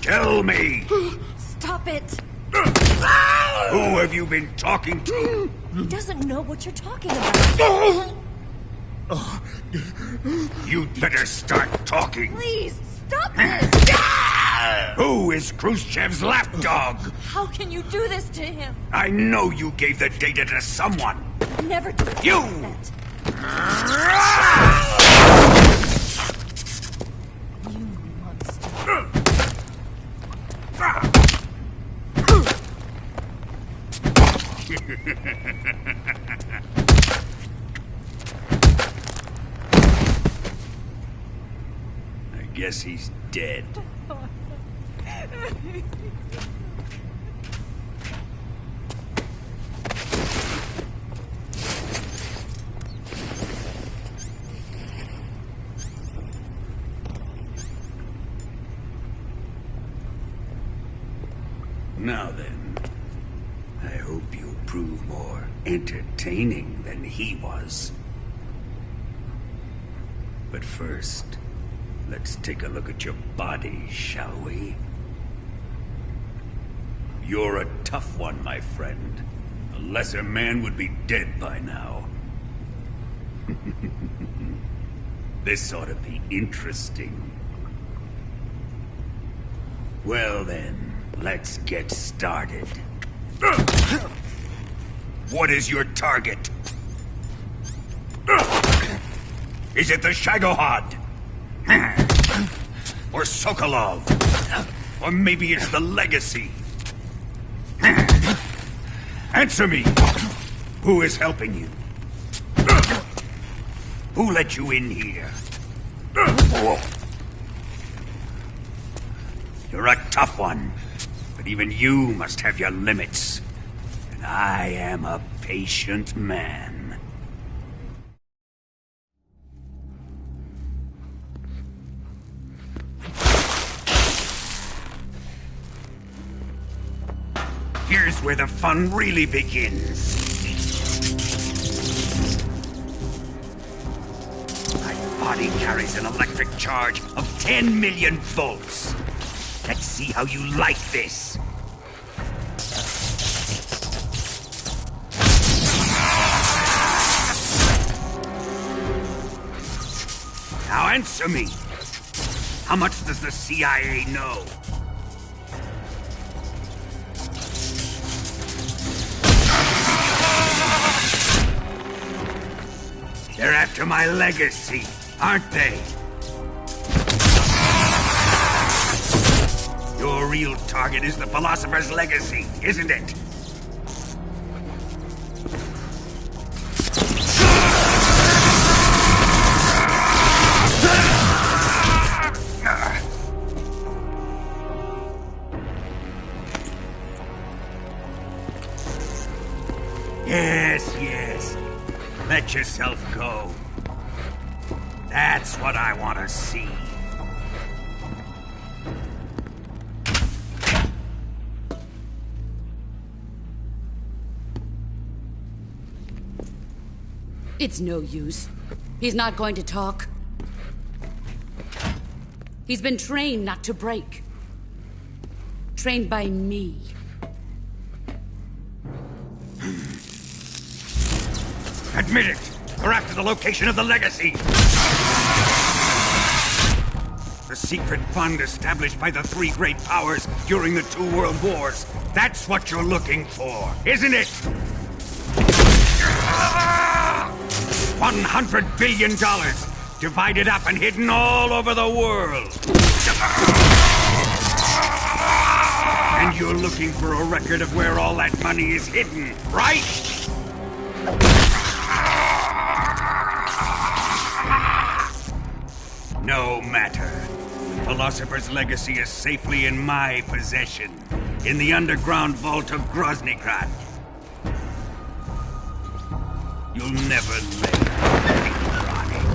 Tell me! Stop it! Who have you been talking to? He doesn't know what you're talking about. You'd better start talking. Please, stop this! Who is Khrushchev's lapdog? How can you do this to him? I know you gave the data to someone. Never do You! that. You monster. I guess he's dead. Now then, I hope you'll prove more entertaining than he was. But first, let's take a look at your body, shall we? You're a tough one, my friend. A lesser man would be dead by now. This ought to be interesting. Well then, let's get started. What is your target? Is it the Shagohod? Or Sokolov? Or maybe it's the Legacy? Answer me! Who is helping you? Who let you in here? You're a tough one. But even you must have your limits. And I am a patient man. Here's where the fun really begins. My body carries an electric charge of 10 million volts. Let's see how you like this. Now answer me. How much does the CIA know? They're after my legacy, aren't they? Your real target is the Philosopher's Legacy, isn't it? Yes. Let yourself go. That's what I want to see. It's no use. He's not going to talk. He's been trained not to break. Trained by me. Admit it! We're after the location of the legacy! The secret fund established by the three great powers during the 2 world wars. That's what you're looking for, isn't it? $100 billion, divided up and hidden all over the world. And you're looking for a record of where all that money is hidden, right? No matter. The Philosopher's Legacy is safely in my possession, in the underground vault of Groznygrad. You'll never lay a finger on it.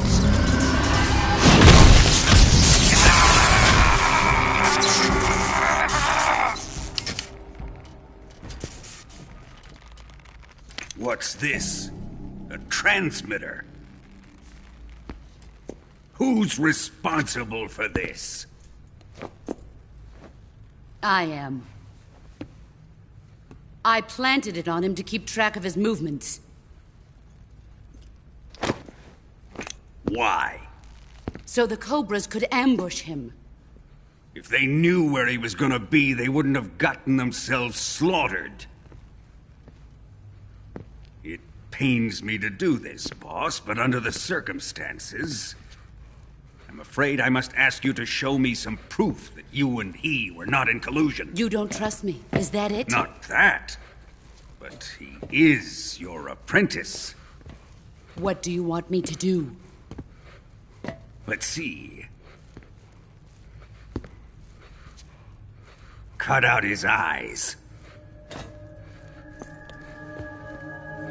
What's this? A transmitter? Who's responsible for this? I am. I planted it on him to keep track of his movements. Why? So the Cobras could ambush him. If they knew where he was gonna be, they wouldn't have gotten themselves slaughtered. It pains me to do this, boss, but under the circumstances, I'm afraid I must ask you to show me some proof that you and he were not in collusion. You don't trust me, is that it? Not that. But he is your apprentice. What do you want me to do? Let's see. Cut out his eyes.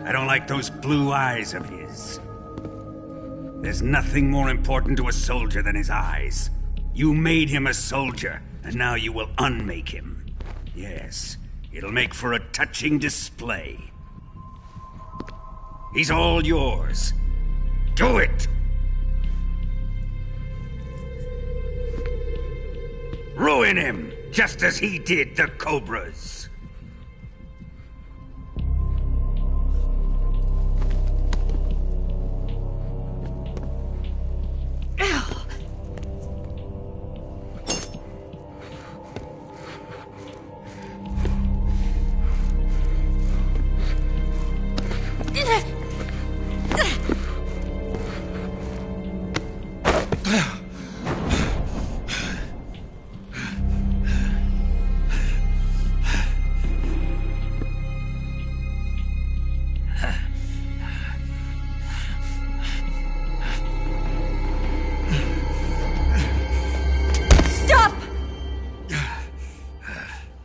I don't like those blue eyes of his. There's nothing more important to a soldier than his eyes. You made him a soldier, and now you will unmake him. Yes, it'll make for a touching display. He's all yours. Do it! Ruin him, just as he did the Cobras.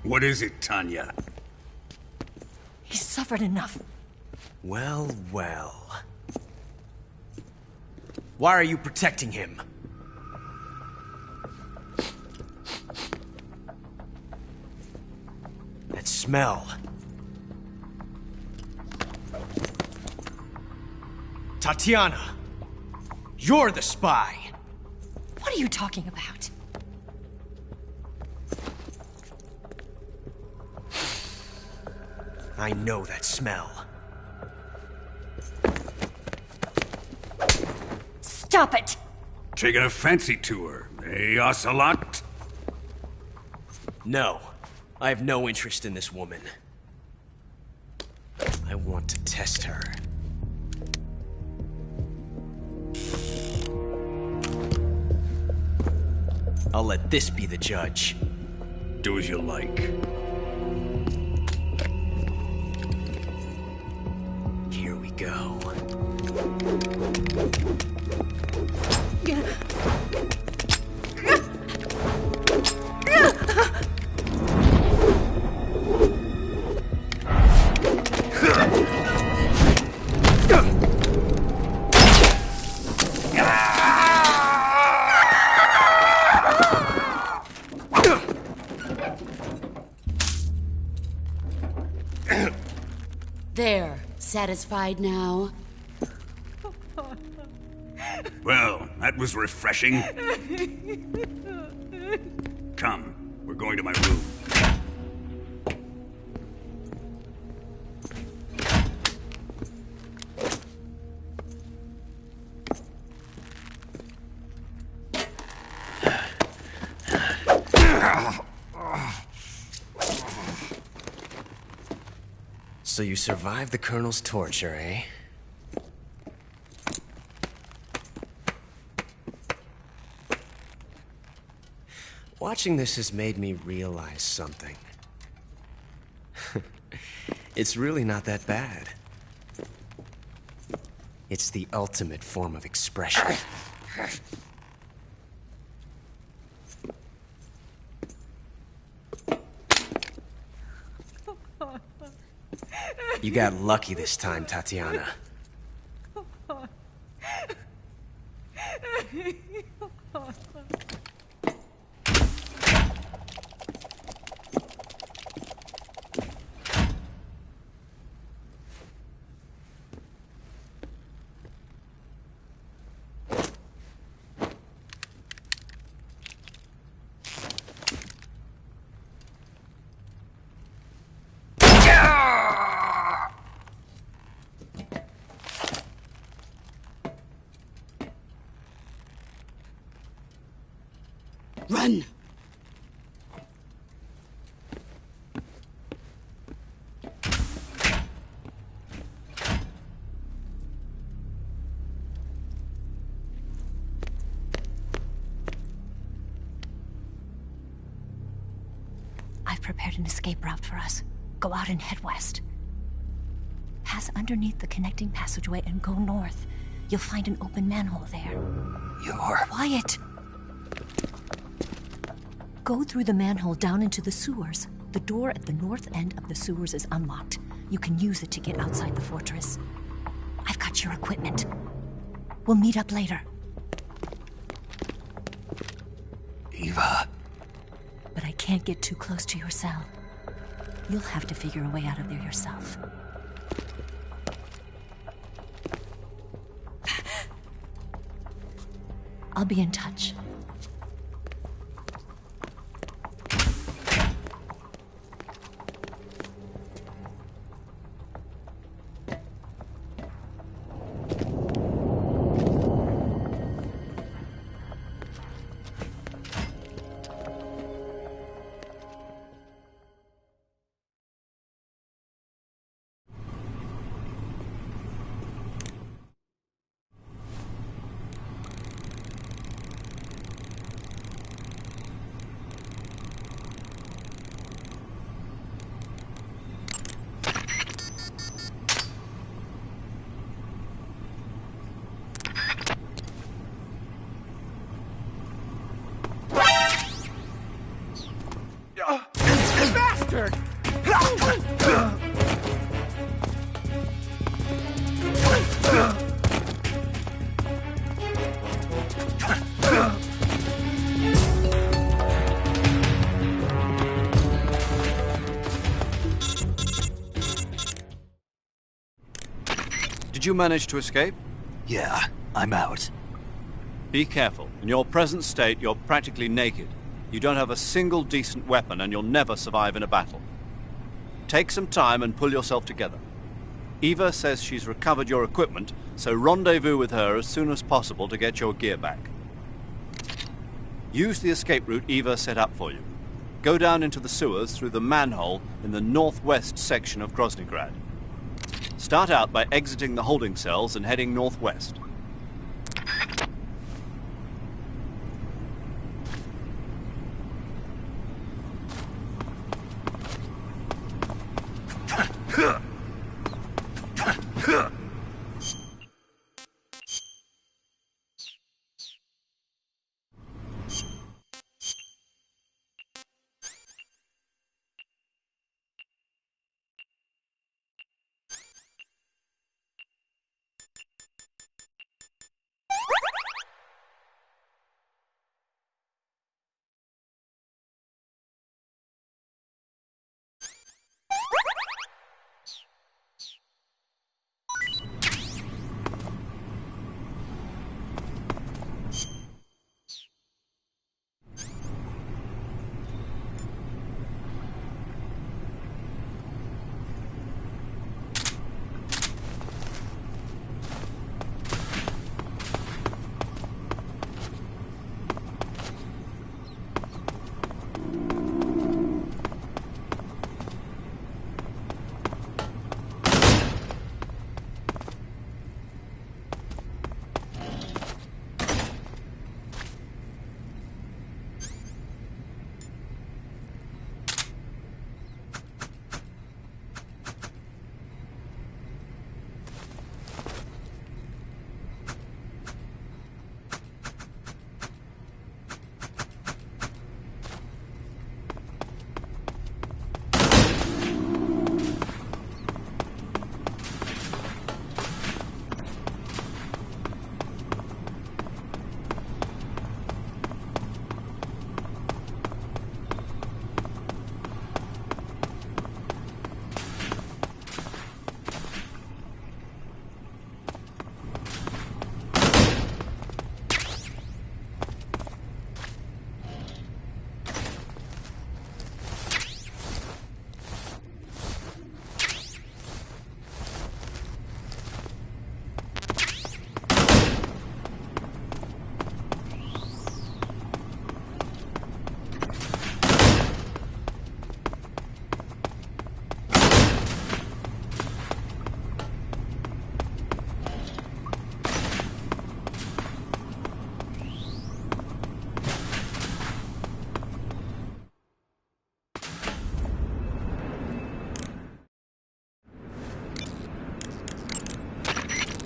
What is it, Tanya? He's suffered enough. Well, well. Why are you protecting him? That smell. Tatiana! You're the spy! What are you talking about? I know that smell. Stop it! Taking a fancy to her, eh, Ocelot? No. I have no interest in this woman. I want to test her. I'll let this be the judge. Do as you like. Here we go. There. Satisfied now? Well, that was refreshing. Come, we're going to my room. So you survived the Colonel's torture, eh? Watching this has made me realize something. It's really not that bad. It's the ultimate form of expression. You got lucky this time, Tatiana. Run! I've prepared an escape route for us. Go out and head west. Pass underneath the connecting passageway and go north. You'll find an open manhole there. You're... Quiet! Go through the manhole down into the sewers. The door at the north end of the sewers is unlocked. You can use it to get outside the fortress. I've got your equipment. We'll meet up later. Eva. But I can't get too close to your cell. You'll have to figure a way out of there yourself. I'll be in touch. Fast! bastard! Did you manage to escape? Yeah, I'm out. Be careful. In your present state, you're practically naked. You don't have a single decent weapon, and you'll never survive in a battle. Take some time and pull yourself together. Eva says she's recovered your equipment, so rendezvous with her as soon as possible to get your gear back. Use the escape route Eva set up for you. Go down into the sewers through the manhole in the northwest section of Groznygrad. Start out by exiting the holding cells and heading northwest.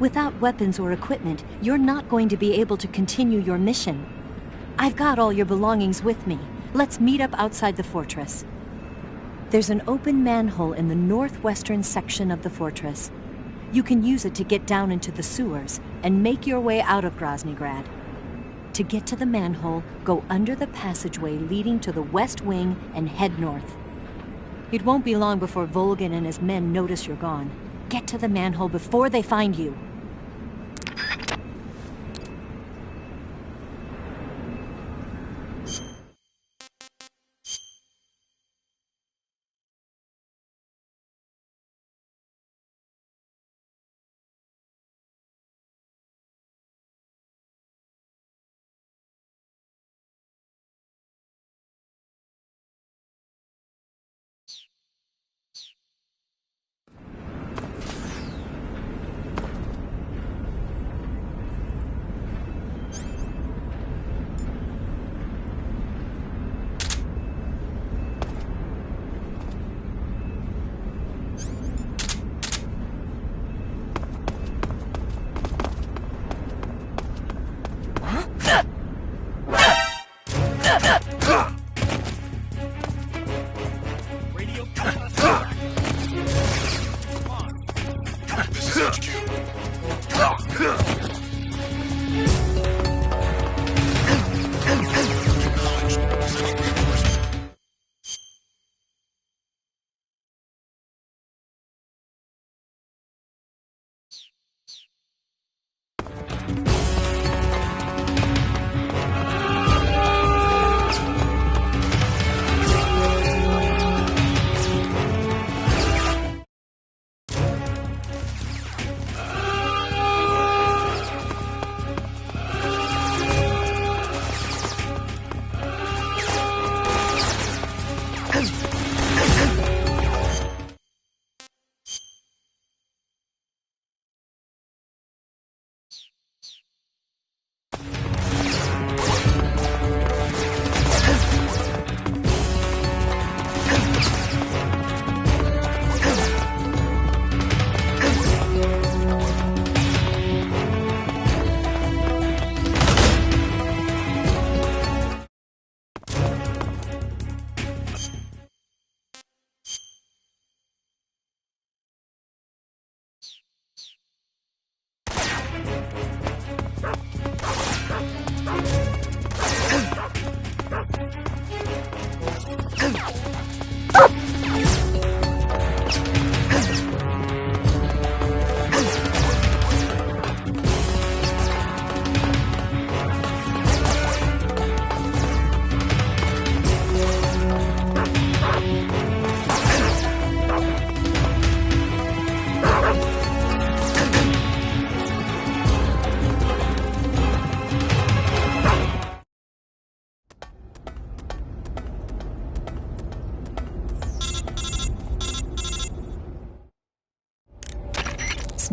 Without weapons or equipment, you're not going to be able to continue your mission. I've got all your belongings with me. Let's meet up outside the fortress. There's an open manhole in the northwestern section of the fortress. You can use it to get down into the sewers and make your way out of Groznygrad. To get to the manhole, go under the passageway leading to the west wing and head north. It won't be long before Volgin and his men notice you're gone. Get to the manhole before they find you.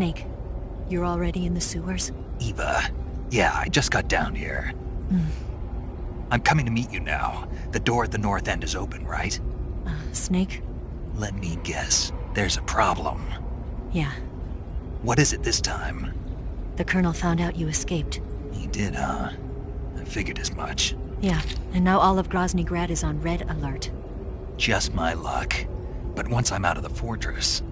Snake, you're already in the sewers? Eva, yeah, I just got down here. I'm coming to meet you now. The door at the north end is open, right? Snake? Let me guess. There's a problem. Yeah. What is it this time? The Colonel found out you escaped. He did, huh? I figured as much. Yeah, and now all of Grozny Grad is on red alert. Just my luck. But once I'm out of the fortress...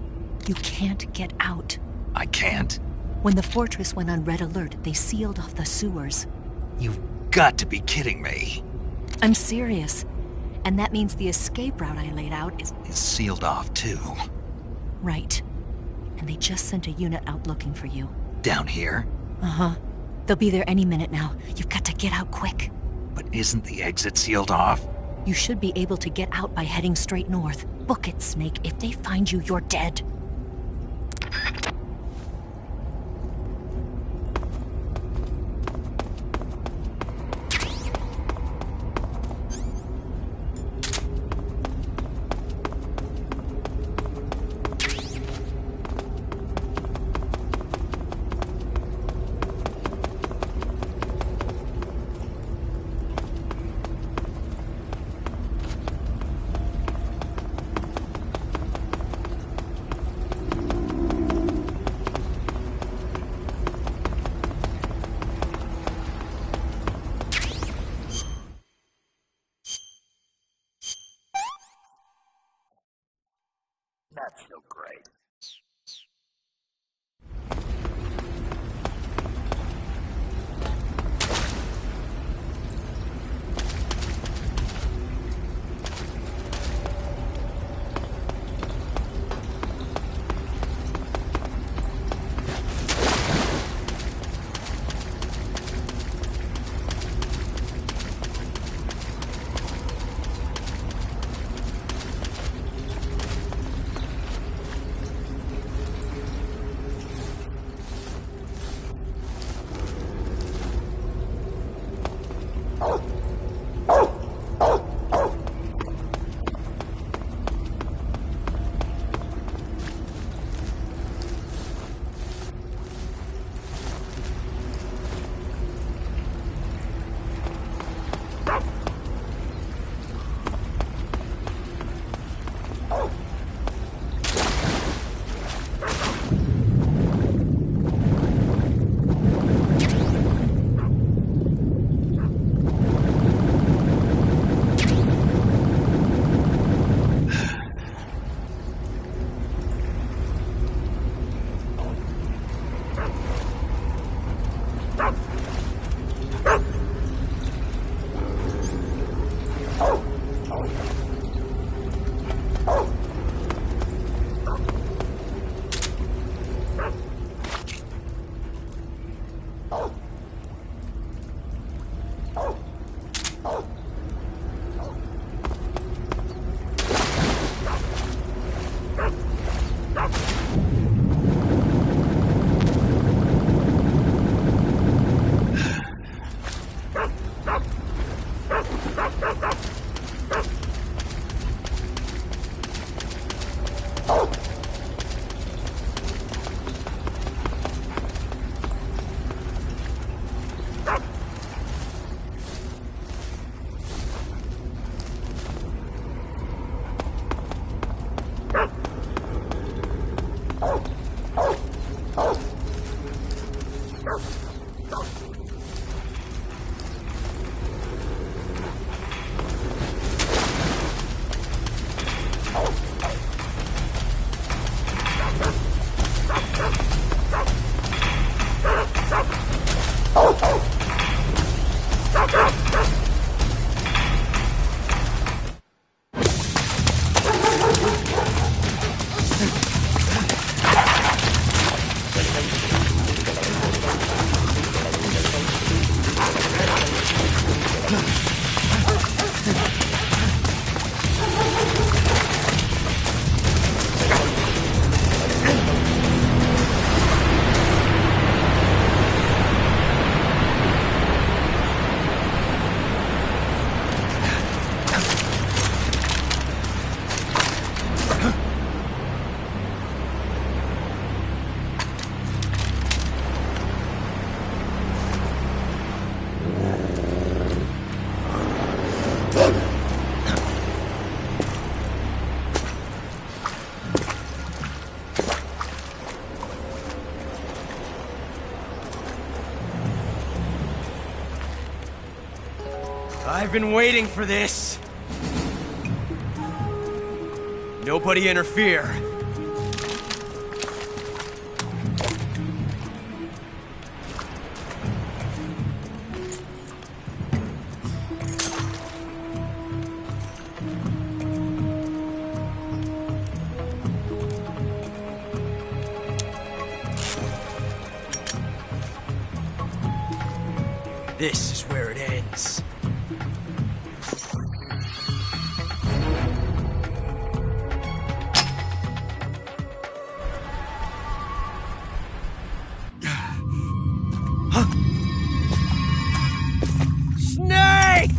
You can't get out. I can't? When the fortress went on red alert, they sealed off the sewers. You've got to be kidding me. I'm serious. And that means the escape route I laid out is sealed off, too. Right. And they just sent a unit out looking for you. Down here? Uh-huh. They'll be there any minute now. You've got to get out quick. But isn't the exit sealed off? You should be able to get out by heading straight north. Book it, Snake. If they find you, you're dead. That's so great. I've been waiting for this. Nobody interfere. This is where it ends. Snake!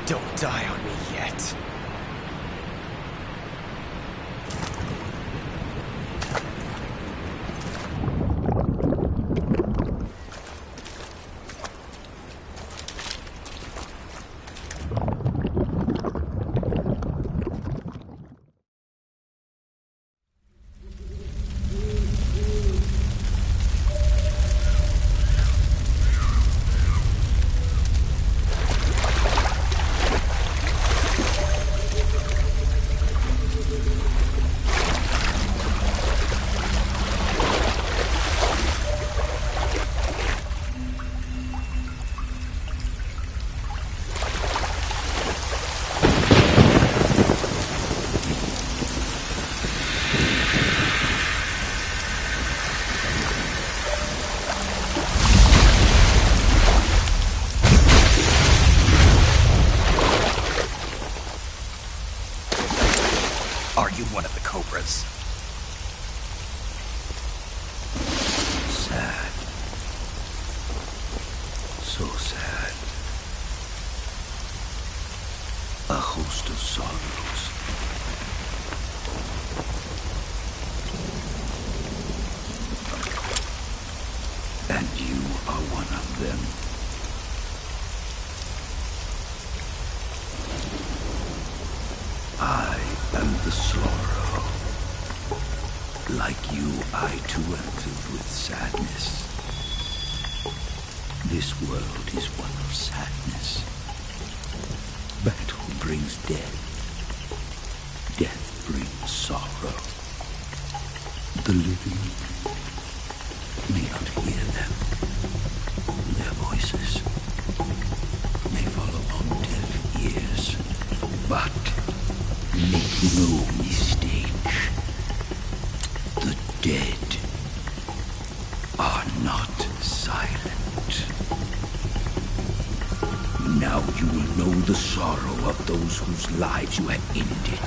Don't die on me yet. Are you one of the Cobras? Sad. So sad. A host of sorrows. And you are one of them. I am the sorrow. Like you, I too am filled with sadness. This world is one of sadness. Battle brings death. Death brings sorrow. The living may not hear them. Their voices may fall upon deaf ears. But make no mistake, the dead are not silent. Now you will know the sorrow of those whose lives you have ended.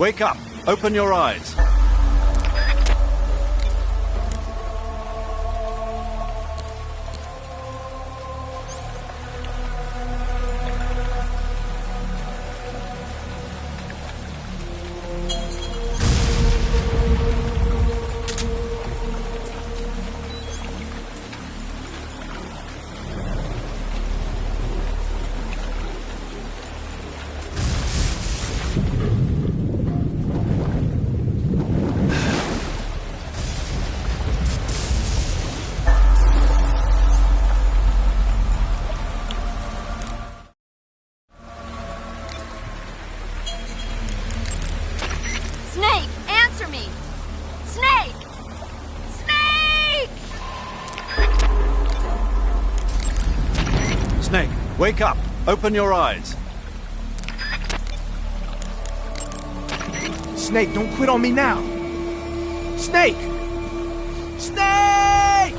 wake up! Open your eyes! Snake, answer me! Snake! Snake! Snake, wake up! Open your eyes! Snake, don't quit on me now! Snake! Snake!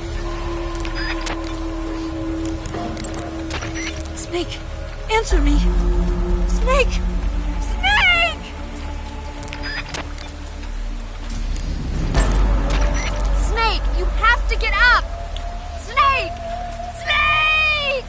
Snake, answer me! Snake! Snake! Snake, you have to get up! Snake! Snake!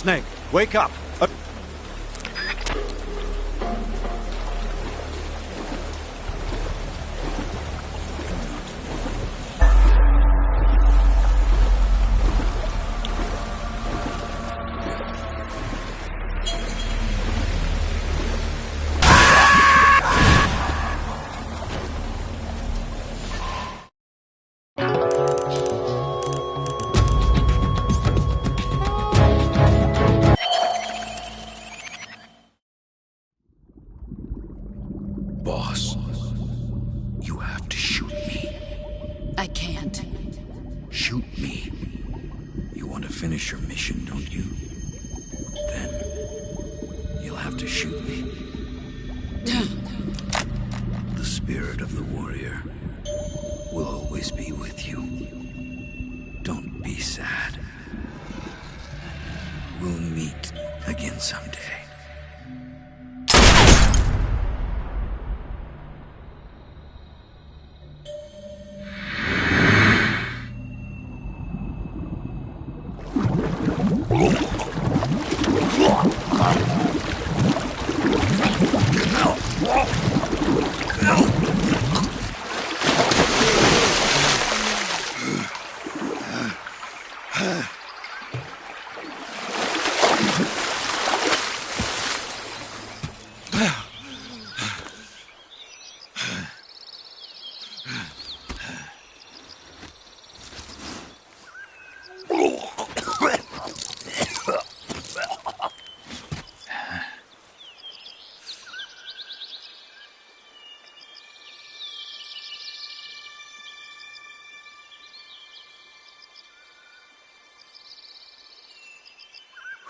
Snake, wake up! Boss, you have to shoot me. I can't. Shoot me. You want to finish your mission, don't you? Then you'll have to shoot me. The spirit of the warrior will always be with you. Don't be sad. We'll meet again someday.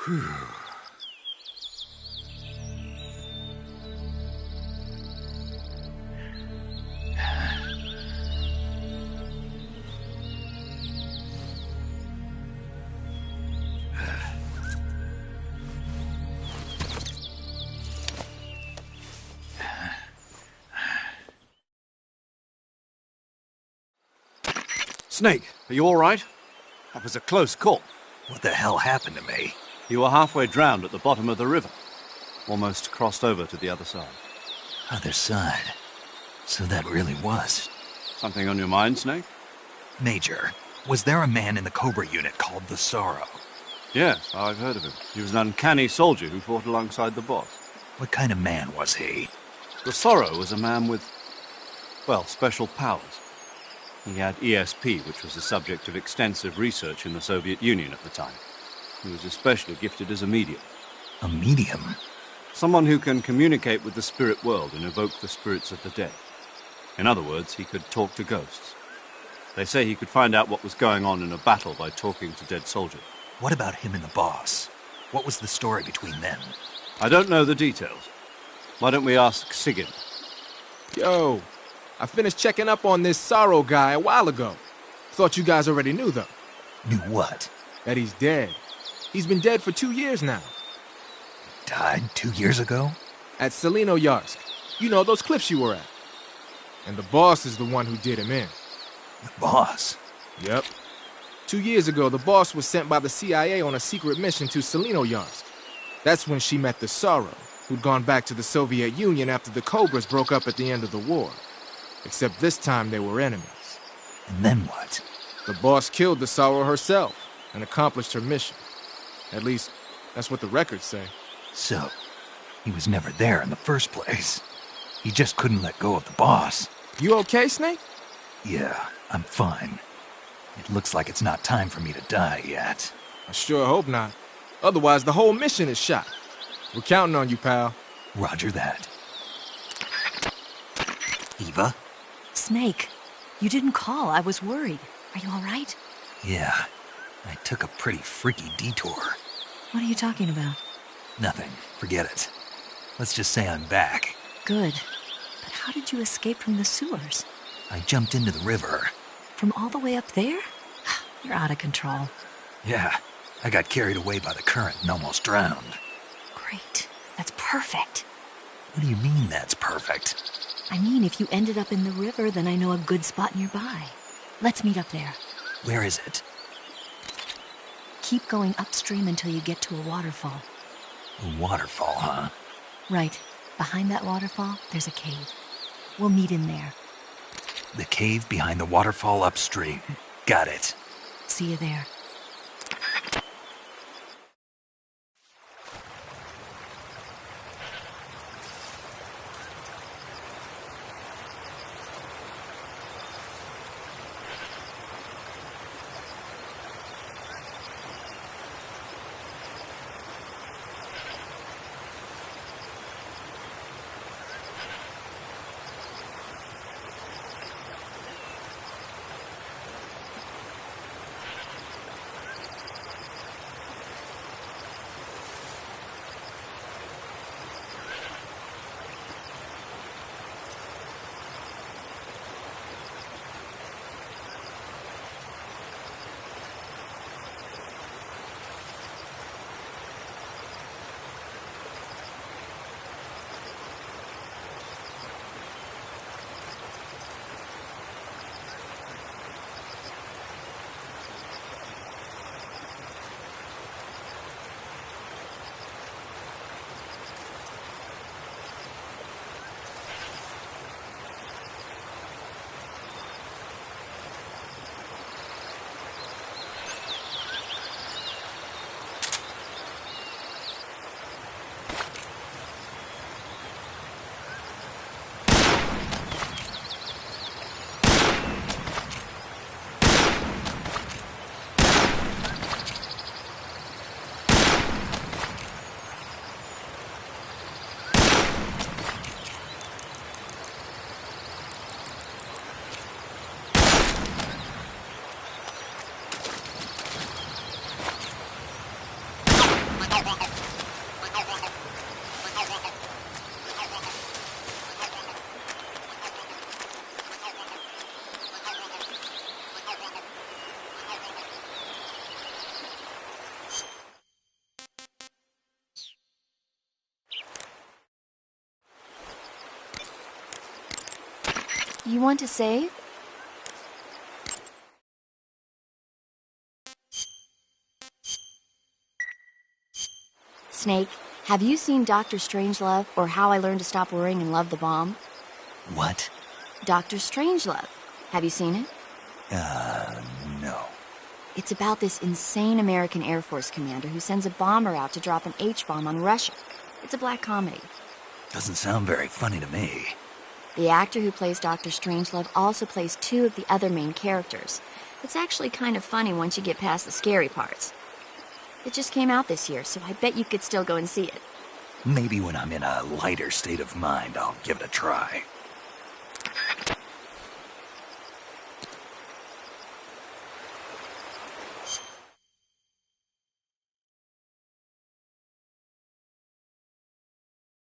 Whew. Snake, are you all right? That was a close call. What the hell happened to me? You were halfway drowned at the bottom of the river. Almost crossed over to the other side. Other side? So that really was. Something on your mind, Snake? Major, was there a man in the Cobra unit called the Sorrow? Yes, I've heard of him. He was an uncanny soldier who fought alongside the boss. What kind of man was he? The Sorrow was a man with, well, special powers. He had ESP, which was the subject of extensive research in the Soviet Union at the time. He was especially gifted as a medium. A medium? Someone who can communicate with the spirit world and evoke the spirits of the dead. In other words, he could talk to ghosts. They say he could find out what was going on in a battle by talking to dead soldiers. What about him and the boss? What was the story between them? I don't know the details. Why don't we ask Sigyn? Yo, I finished checking up on this Sorrow guy a while ago. Thought you guys already knew, though. Knew what? That he's dead. He's been dead for 2 years now. Died 2 years ago? At Selino-Yarsk. You know, those cliffs you were at. And the boss is the one who did him in. The boss? Yep. 2 years ago, the boss was sent by the CIA on a secret mission to Selino-Yarsk. That's when she met the Sorrow, who'd gone back to the Soviet Union after the Cobras broke up at the end of the war. Except this time they were enemies. And then what? The boss killed the Sorrow herself and accomplished her mission. At least, that's what the records say. So, he was never there in the first place. He just couldn't let go of the boss. You okay, Snake? Yeah, I'm fine. It looks like it's not time for me to die yet. I sure hope not. Otherwise, the whole mission is shot. We're counting on you, pal. Roger that. Eva? Snake, you didn't call. I was worried. Are you all right? Yeah, I took a pretty freaky detour. What are you talking about? Nothing. Forget it. Let's just say I'm back. Good. But how did you escape from the sewers? I jumped into the river. From all the way up there? You're out of control. Yeah, I got carried away by the current and almost drowned. Great. That's perfect. What do you mean that's perfect? I mean, if you ended up in the river, then I know a good spot nearby. Let's meet up there. Where is it? Keep going upstream until you get to a waterfall. A waterfall, huh? Right. Behind that waterfall, there's a cave. We'll meet in there. The cave behind the waterfall upstream. Got it. See you there. You want to save? Snake, have you seen Dr. Strangelove, or How I Learned to Stop Worrying and Love the Bomb? What? Dr. Strangelove. Have you seen it? No. It's about this insane American Air Force commander who sends a bomber out to drop an H-bomb on Russia. It's a black comedy. Doesn't sound very funny to me. The actor who plays Dr. Strangelove also plays two of the other main characters. It's actually kind of funny once you get past the scary parts. It just came out this year, so I bet you could still go and see it. Maybe when I'm in a lighter state of mind, I'll give it a try.